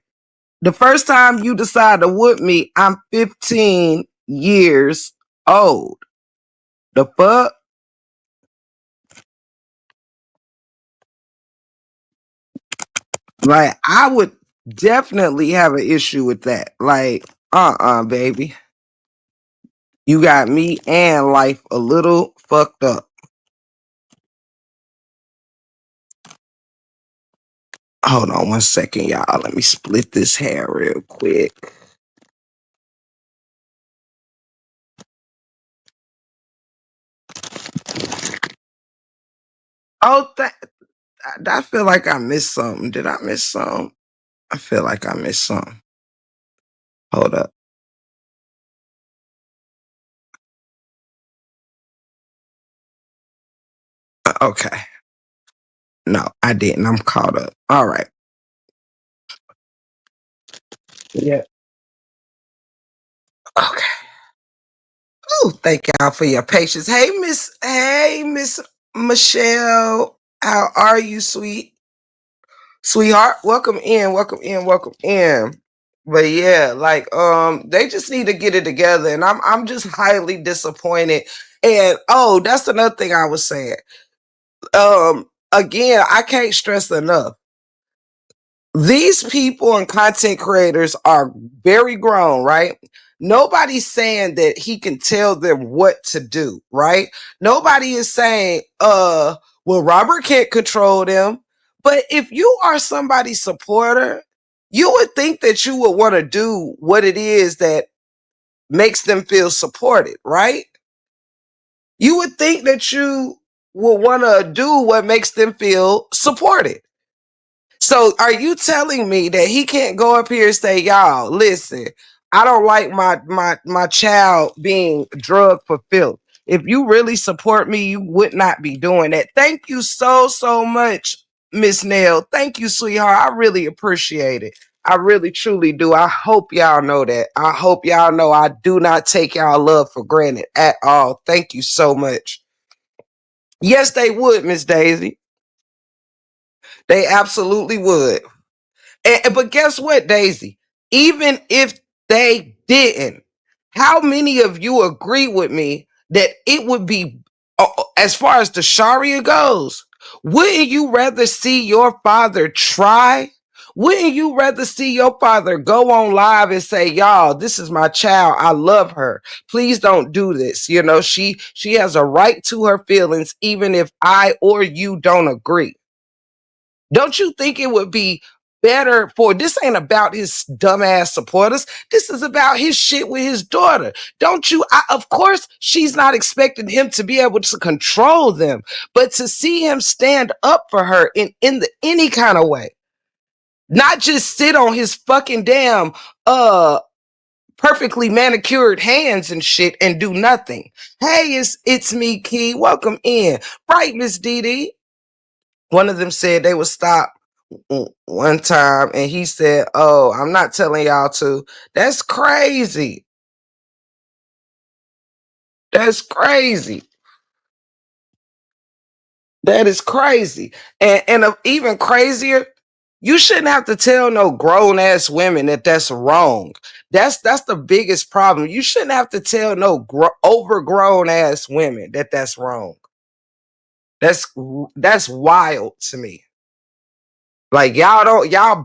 The first time you decide to whoop me, I'm 15 years old. The fuck? Like, I would definitely have an issue with that. Like, baby. You got me and life a little fucked up. Hold on 1 second, y'all. Let me split this hair real quick. Oh, I feel like I missed something. Did I miss something? I feel like I missed something. Hold up. Okay. No, I didn't. I'm caught up. All right. Yeah. Okay. Oh, thank y'all for your patience. Hey, Miss Michelle. How are you, sweetheart? Welcome in, welcome in, welcome in. But yeah, like they just need to get it together. And I'm just highly disappointed. And oh, that's another thing I was saying. Again, I can't stress enough. These people and content creators are very grown, right? Nobody's saying that he can tell them what to do, right? Nobody is saying, well, Robert can't control them. But if you are somebody's supporter, you would think that you would want to do what it is that makes them feel supported, right? You would think that you will want to do what makes them feel supported. So are you telling me that he can't go up here and say, y'all, listen, I don't like my child being drugged for filth. If you really support me, you would not be doing that. Thank you so much, Miss Nell. Thank you, sweetheart. I really appreciate it. I really truly do. I hope y'all know that. I hope y'all know I do not take y'all love for granted at all. Thank you so much. Yes, they would, Miss Daisy. They absolutely would. But guess what, Daisy? Even if they didn't, how many of you agree with me that it would be, as far as the Sharia goes, wouldn't you rather see your father try? Wouldn't you rather see your father go on live and say, y'all, this is my child. I love her. Please don't do this. She has a right to her feelings, even if I or you don't agree. Don't you think it would be better for. This ain't about his dumbass supporters. This is about his shit with his daughter. Don't you? Of course, she's not expecting him to be able to control them, but to see him stand up for her in any kind of way, not just sit on his fucking damn perfectly manicured hands and shit and do nothing. Hey, it's me, Key. Welcome in. Right, Miss Dee Dee. One of them said they would stop one time, and he said, "Oh, I'm not telling y'all to." That's crazy. That's crazy. That is crazy. And even crazier, you shouldn't have to tell no grown ass women that that's wrong. That's the biggest problem. You shouldn't have to tell no overgrown ass women that that's wrong. That's wild to me. Like y'all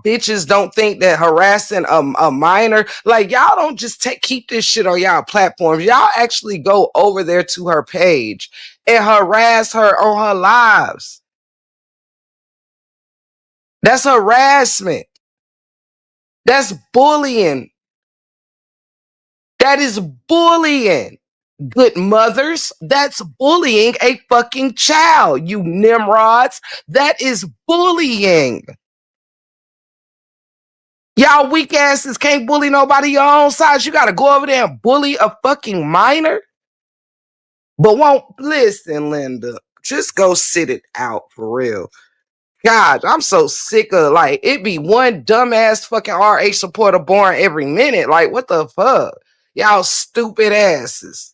bitches don't think that harassing a minor, like y'all don't just keep this shit on y'all platforms. Y'all actually go over there to her page and harass her on her lives. That's harassment. That's bullying. That is bullying. Good mothers, that's bullying a fucking child. You nimrods, that is bullying. Y'all weak asses can't bully nobody your own size. You gotta go over there and bully a fucking minor. But won't listen, Linda. Just go sit it out for real. God, I'm so sick of like it be one dumbass fucking RH supporter born every minute. Like, what the fuck? Y'all stupid asses.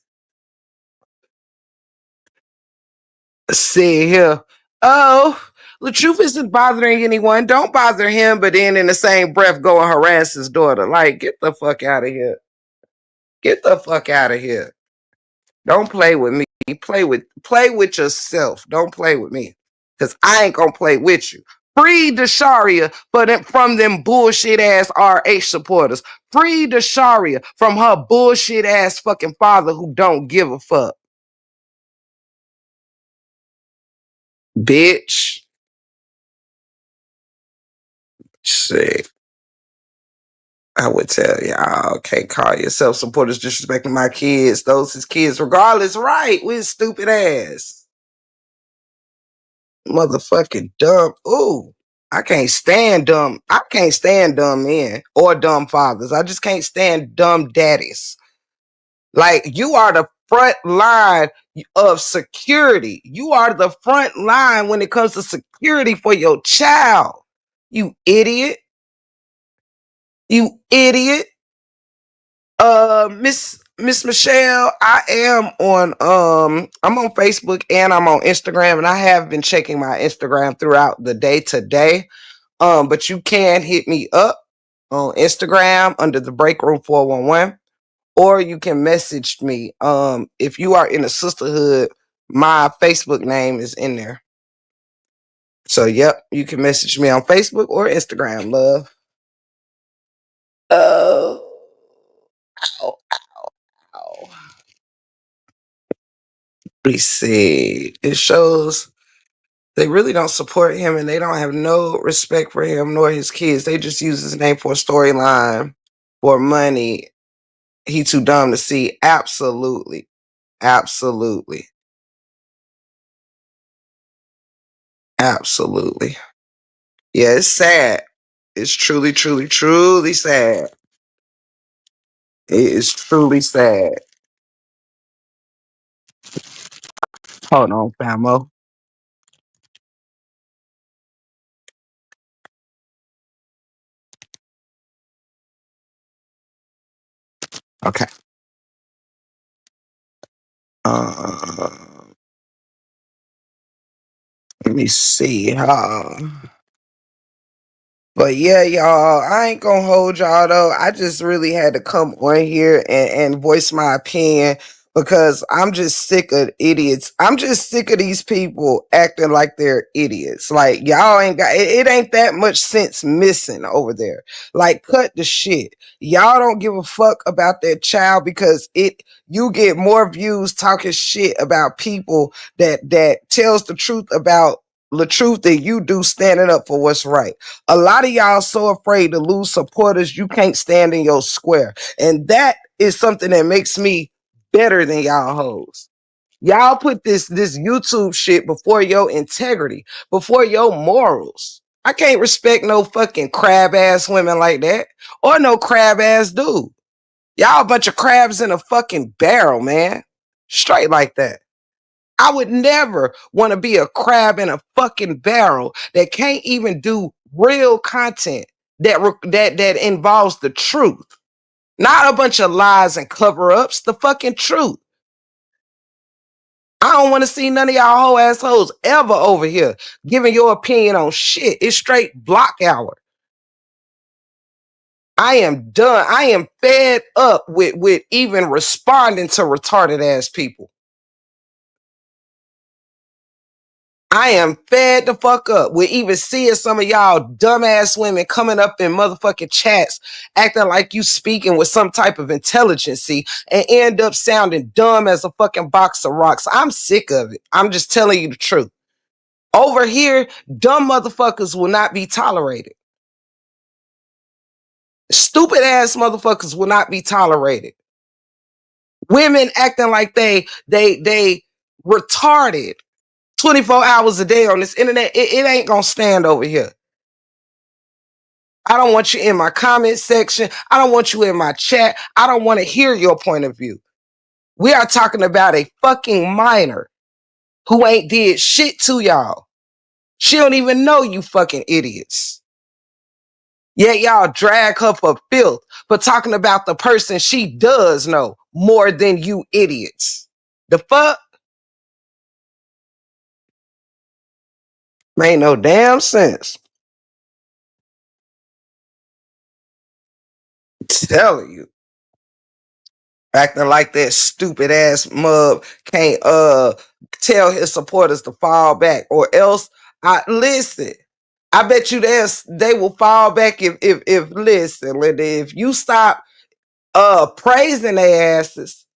See here. Oh, the truth isn't bothering anyone. Don't bother him, but then in the same breath go and harass his daughter. Like, get the fuck out of here. Get the fuck out of here. Don't play with me. Play with yourself. Don't play with me. Cause I ain't gonna play with you. Free Dasharia from them bullshit ass RH supporters. Free Dasharia from her bullshit ass fucking father who don't give a fuck. Bitch. Shit. I would tell y'all, can't call yourself supporters disrespecting my kids. Those his kids, regardless, right? With his stupid ass. Motherfucking dumb. Ooh. I can't stand dumb. I can't stand dumb men or dumb fathers. I just can't stand dumb daddies. Like, you are the front line of security. You are the front line when it comes to security for your child. You idiot. You idiot. Miss Michelle, I am on I'm on Facebook and I'm on Instagram, and I have been checking my Instagram throughout the day today. But you can hit me up on Instagram under the Break Room 411, or you can message me. If you are in a sisterhood, my Facebook name is in there. So yep, you can message me on Facebook or Instagram, love. Oh, ow, ow. We see. It shows they really don't support him, and they don't have no respect for him nor his kids. They just use his name for a storyline, for money. He too dumb to see. Absolutely. Absolutely. Absolutely. Yeah, it's sad. It's truly, truly, truly sad. It is truly sad. Hold on, famo. Okay. Uh, Let me see. But yeah, y'all, I ain't gonna hold y'all though. I just really had to come on here and voice my opinion because I'm just sick of idiots. I'm just sick of these people acting like they're idiots. Like, y'all ain't got it ain't that much sense missing over there. Like, cut the shit. Y'all don't give a fuck about that child because you get more views talking shit about people that tells the truth about the truth that you do standing up for what's right. A lot of y'all so afraid to lose supporters, you can't stand in your square. And that is something that makes me better than y'all hoes. Y'all put this YouTube shit before your integrity, before your morals. I can't respect no fucking crab ass women like that or no crab ass dude. Y'all a bunch of crabs in a fucking barrel, man. Straight like that. I would never want to be a crab in a fucking barrel that can't even do real content that involves the truth. Not a bunch of lies and cover-ups, the fucking truth. I don't want to see none of y'all whole assholes ever over here giving your opinion on shit. It's straight block hour. I am done. I am fed up with even responding to retarded ass people. I am fed the fuck up with even seeing some of y'all dumbass women coming up in motherfucking chats acting like you speaking with some type of intelligency and end up sounding dumb as a fucking box of rocks. I'm sick of it. I'm just telling you the truth. Over here, dumb motherfuckers will not be tolerated. Stupid ass motherfuckers will not be tolerated. Women acting like they retarded 24 hours a day on this internet. It ain't gonna stand over here. I don't want you in my comment section. I don't want you in my chat. I don't want to hear your point of view. We are talking about a fucking minor who ain't did shit to y'all. She don't even know you fucking idiots. Yet y'all drag her for filth for talking about the person she does know more than you idiots. The fuck? Made no damn sense. Telling you. Acting like that stupid ass mug can't tell his supporters to fall back or else I listen. I bet you they will fall back if listen, Linda, if you stop praising their asses,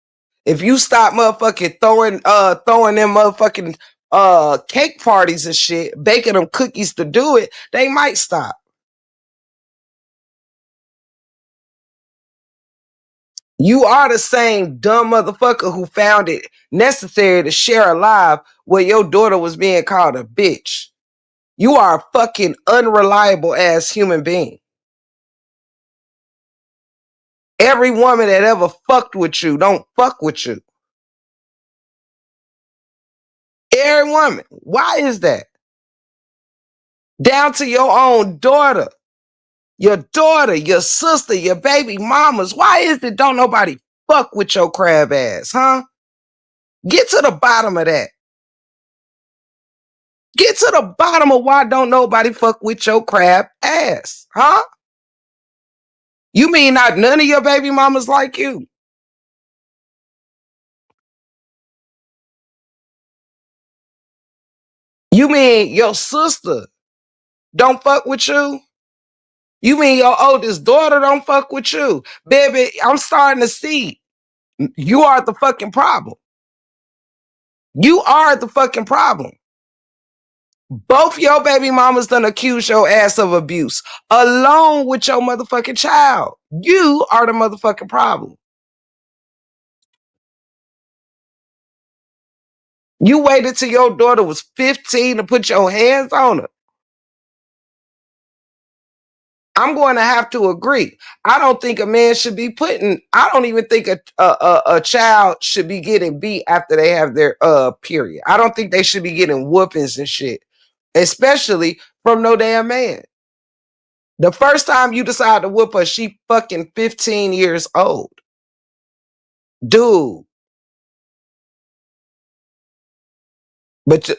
if you stop motherfucking throwing them motherfucking cake parties and shit, baking them cookies to do it, they might stop. You are the same dumb motherfucker who found it necessary to share a live where your daughter was being called a bitch. You are a fucking unreliable ass human being. Every woman that ever fucked with you don't fuck with you. Every woman. Why is that? Down to your own daughter, your sister, your baby mamas. Why is it don't nobody fuck with your crab ass, huh? Get to the bottom of that. Get to the bottom of why don't nobody fuck with your crab ass, huh? You mean not none of your baby mamas like you? You mean your sister don't fuck with you? You mean your oldest daughter don't fuck with you? Baby, I'm starting to see you are the fucking problem. You are the fucking problem. Both your baby mamas done accuse your ass of abuse along with your motherfucking child. You are the motherfucking problem. You waited till your daughter was 15 to put your hands on her. I'm going to have to agree. I don't think a man should be I don't even think a child should be getting beat after they have their period. I don't think they should be getting whoopings and shit, especially from no damn man. The first time you decide to whoop her, she fucking 15 years old. Dude. But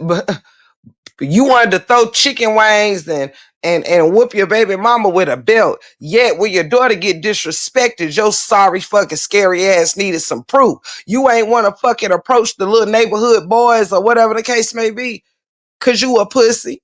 you wanted to throw chicken wings and whoop your baby mama with a belt. Yet when your daughter get disrespected, your sorry fucking scary ass needed some proof. You ain't want to fucking approach the little neighborhood boys or whatever the case may be. Cause you a pussy.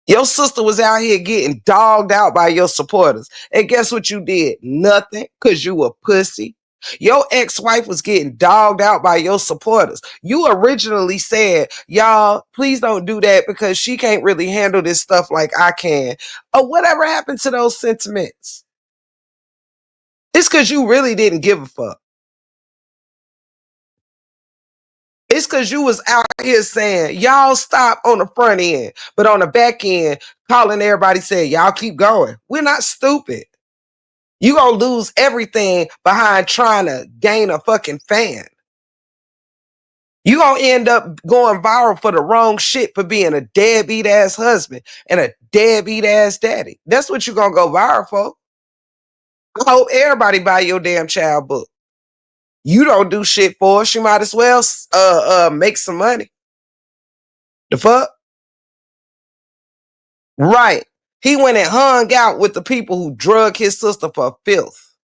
Your sister was out here getting dogged out by your supporters. And guess what you did? Nothing. Cause you a pussy. Your ex-wife was getting dogged out by your supporters. You originally said, y'all, please don't do that because she can't really handle this stuff like I can. Or whatever happened to those sentiments? It's because you really didn't give a fuck. It's because you was out here saying, y'all stop on the front end, but on the back end, calling everybody saying, y'all keep going. We're not stupid. You gonna lose everything behind trying to gain a fucking fan. You gonna end up going viral for the wrong shit for being a deadbeat ass husband and a deadbeat ass daddy. That's what you gonna go viral for. I hope everybody buy your damn child book. You don't do shit for us. You might as well make some money. The fuck? Right. He went and hung out with the people who drug his sister for filth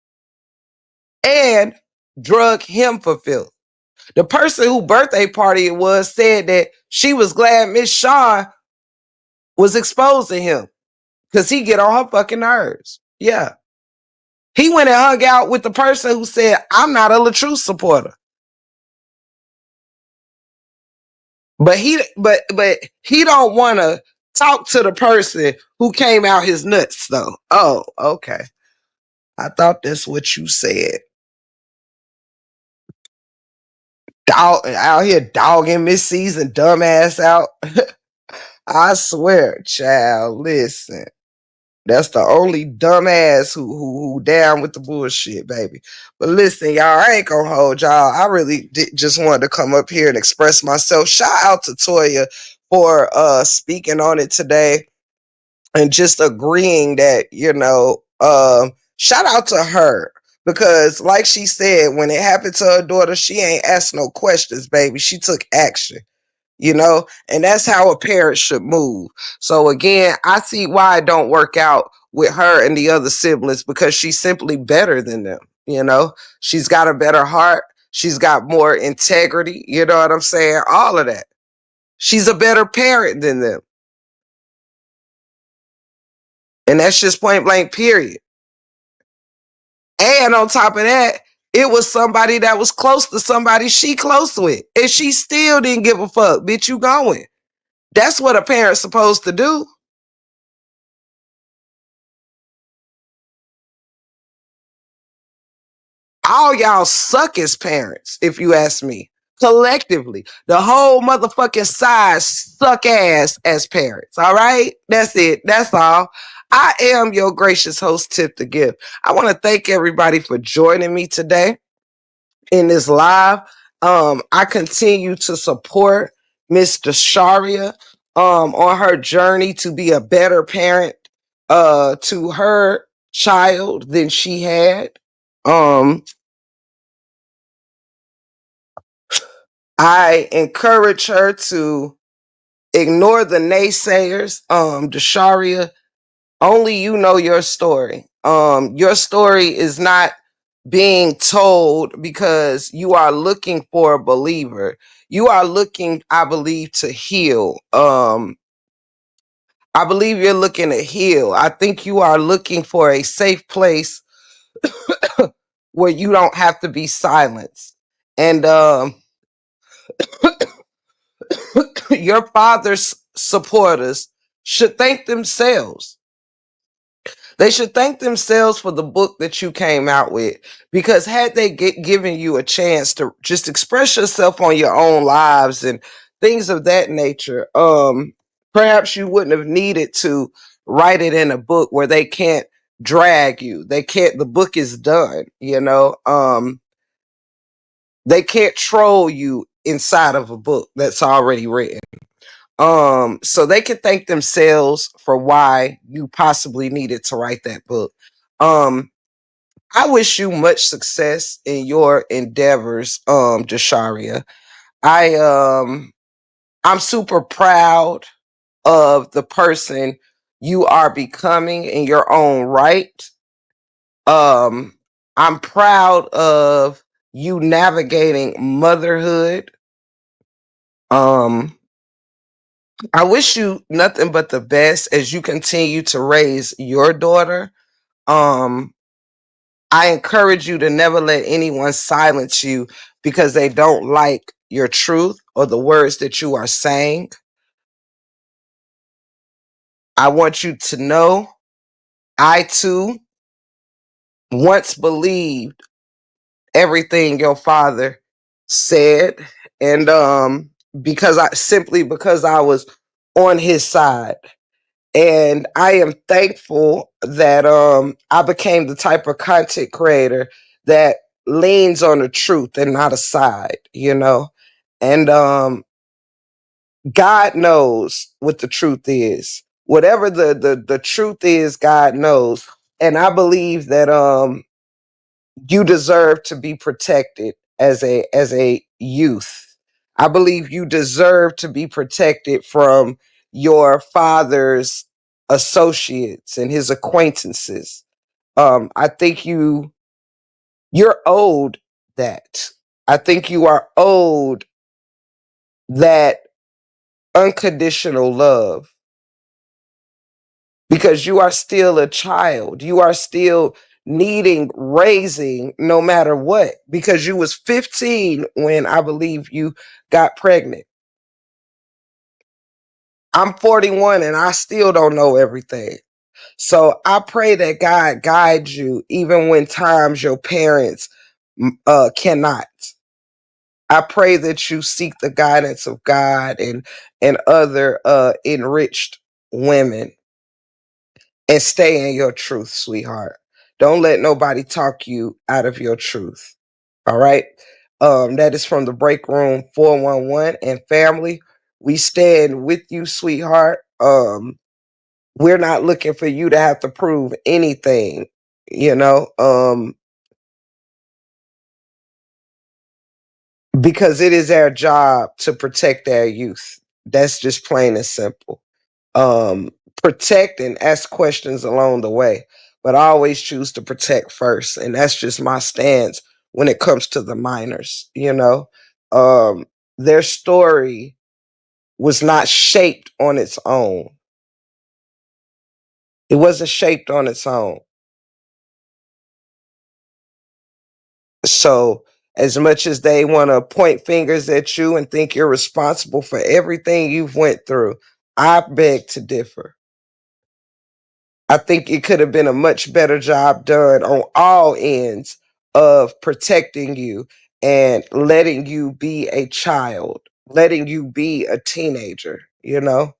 and drug him for filth. The person whose birthday party it was said that she was glad Miss Shaw was exposing him because he get on her fucking nerves. Yeah. He went and hung out with the person who said, I'm not a Latrue supporter. But he don't want to talk to the person who came out his nuts though. Oh, okay. I thought that's what you said. Dog out here dogging Miss Season dumbass out. I swear, child, listen. That's the only dumbass who down with the bullshit, baby. But listen, y'all, I ain't gonna hold y'all. I really just wanted to come up here and express myself. Shout out to Toya for speaking on it today and just agreeing that, shout out to her. Because like she said, when it happened to her daughter, she ain't asked no questions, baby. She took action. And that's how a parent should move. So again, I see why it don't work out with her and the other siblings because she's simply better than them. She's got a better heart. She's got more integrity. You know what I'm saying? All of that. She's a better parent than them. And that's just point blank, period. And on top of that, it was somebody that was close to somebody she close with. And she still didn't give a fuck. Bitch, you going. That's what a parent's supposed to do. All y'all suck as parents, if you ask me. Collectively, the whole motherfucking side suck ass as parents. All right? That's it. That's all. I am your gracious host, Tip the Gift. I want to thank everybody for joining me today in this live. I continue to support Miss Desharia on her journey to be a better parent to her child than she had. I encourage her to ignore the naysayers. Desharia, only you know your story. Your story is not being told because you are looking for a believer. You are looking, I believe, to heal. I believe you're looking to heal. I think you are looking for a safe place where you don't have to be silenced. And your father's supporters should thank themselves. They should thank themselves for the book that you came out with, because had they given you a chance to just express yourself on your own lives and things of that nature, perhaps you wouldn't have needed to write it in a book where they can't drag you. They can't. The book is done. They can't troll you inside of a book that's already written. So they can thank themselves for why you possibly needed to write that book. Um, I wish you much success in your endeavors, Jasharia. I'm super proud of the person you are becoming in your own right. Um, I'm proud of you navigating motherhood. Um, I wish you nothing but the best as you continue to raise your daughter. Um, I encourage you to never let anyone silence you because they don't like your truth or the words that you are saying. I want you to know I too once believed everything your father said, and because I was on his side. And I am thankful that I became the type of content creator that leans on the truth and not a side, you know. And God knows what the truth is. Whatever the truth is, God knows. And I believe that you deserve to be protected as a youth. I believe you deserve to be protected from your father's associates and his acquaintances. I think you're owed that. I think you are owed that unconditional love because you are still a child. You are still needing raising no matter what because you was 15 when I believe you got pregnant. I'm 41 and I still don't know everything. So I pray that God guides you even when times your parents cannot. I pray that you seek the guidance of God and other enriched women and stay in your truth, sweetheart. Don't let nobody talk you out of your truth. All right. That is from the break room 411 and family. We stand with you, sweetheart. We're not looking for you to have to prove anything, you know, because it is our job to protect our youth. That's just plain and simple. um, Protect and ask questions along the way, but I always choose to protect first, and that's just my stance when it comes to the minors. You know, their story was not shaped on its own. It wasn't shaped on its own. So, as much as they want to point fingers at you and think you're responsible for everything you've went through, I beg to differ. I think it could have been a much better job done on all ends of protecting you and letting you be a child, letting you be a teenager, you know?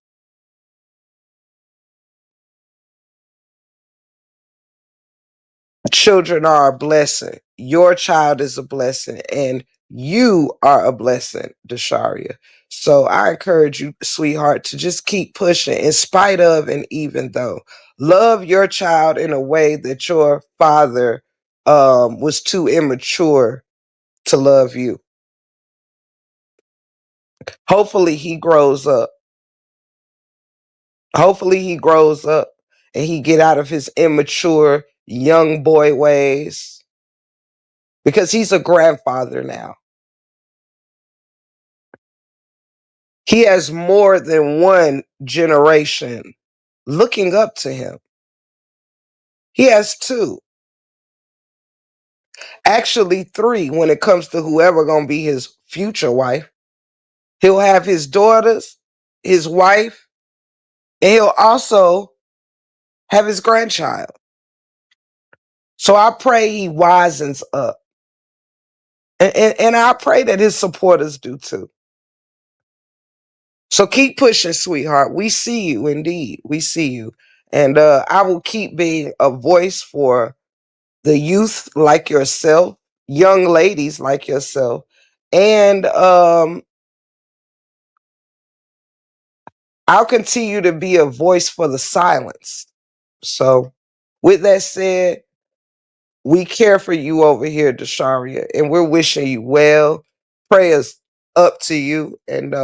Children are a blessing. Your child is a blessing, and you are a blessing, Desharia. So I encourage you, sweetheart, to just keep pushing in spite of and even though. Love your child in a way that your father was too immature to love you. Hopefully he grows up. Hopefully he grows up and he get out of his immature young boy ways because he's a grandfather now. He has more than one generation looking up to him. He has two, actually three when it comes to whoever gonna be his future wife. He'll have his daughters, his wife, and he'll also have his grandchild. So I pray he wisens up. And I pray that his supporters do too. So keep pushing, sweetheart. We see you indeed. We see you. And I will keep being a voice for the youth like yourself, young ladies like yourself, and I'll continue to be a voice for the silenced. So, with that said, we care for you over here, Desharia, and we're wishing you well. Prayers up to you, and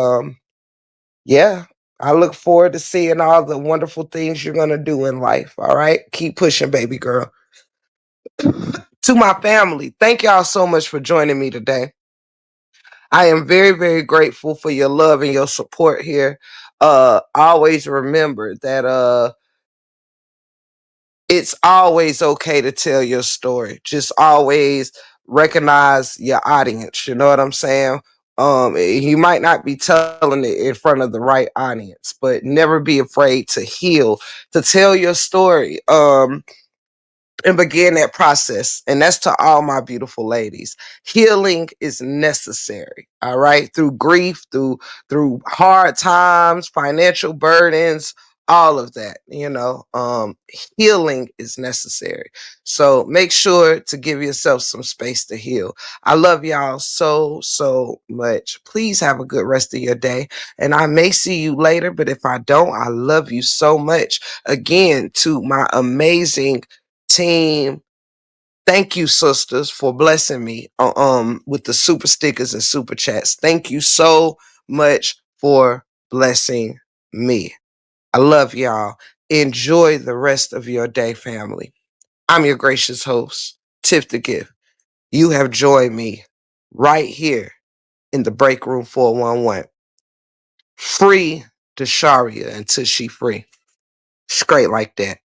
yeah, I look forward to seeing all the wonderful things you're gonna do in life. All right, keep pushing, baby girl. To my family, thank y'all so much for joining me today. I am very, very grateful for your love and your support here. Always remember that It's always okay to tell your story. Just always recognize your audience. You know what I'm saying? You might not be telling it in front of the right audience, but never be afraid to heal, to tell your story. And begin that process. And that's to all my beautiful ladies. Healing is necessary. All right. Through grief, through hard times, financial burdens, all of that, healing is necessary. So make sure to give yourself some space to heal. I love y'all so much. Please have a good rest of your day. And I may see you later, but if I don't, I love you so much. Again, to my amazing team. Thank you, sisters, for blessing me with the super stickers and super chats. Thank you so much for blessing me. I love y'all. Enjoy the rest of your day, family. I'm your gracious host, Tiff the Gift. You have joined me right here in the break room 411. Free Desharia until she free. Straight like that.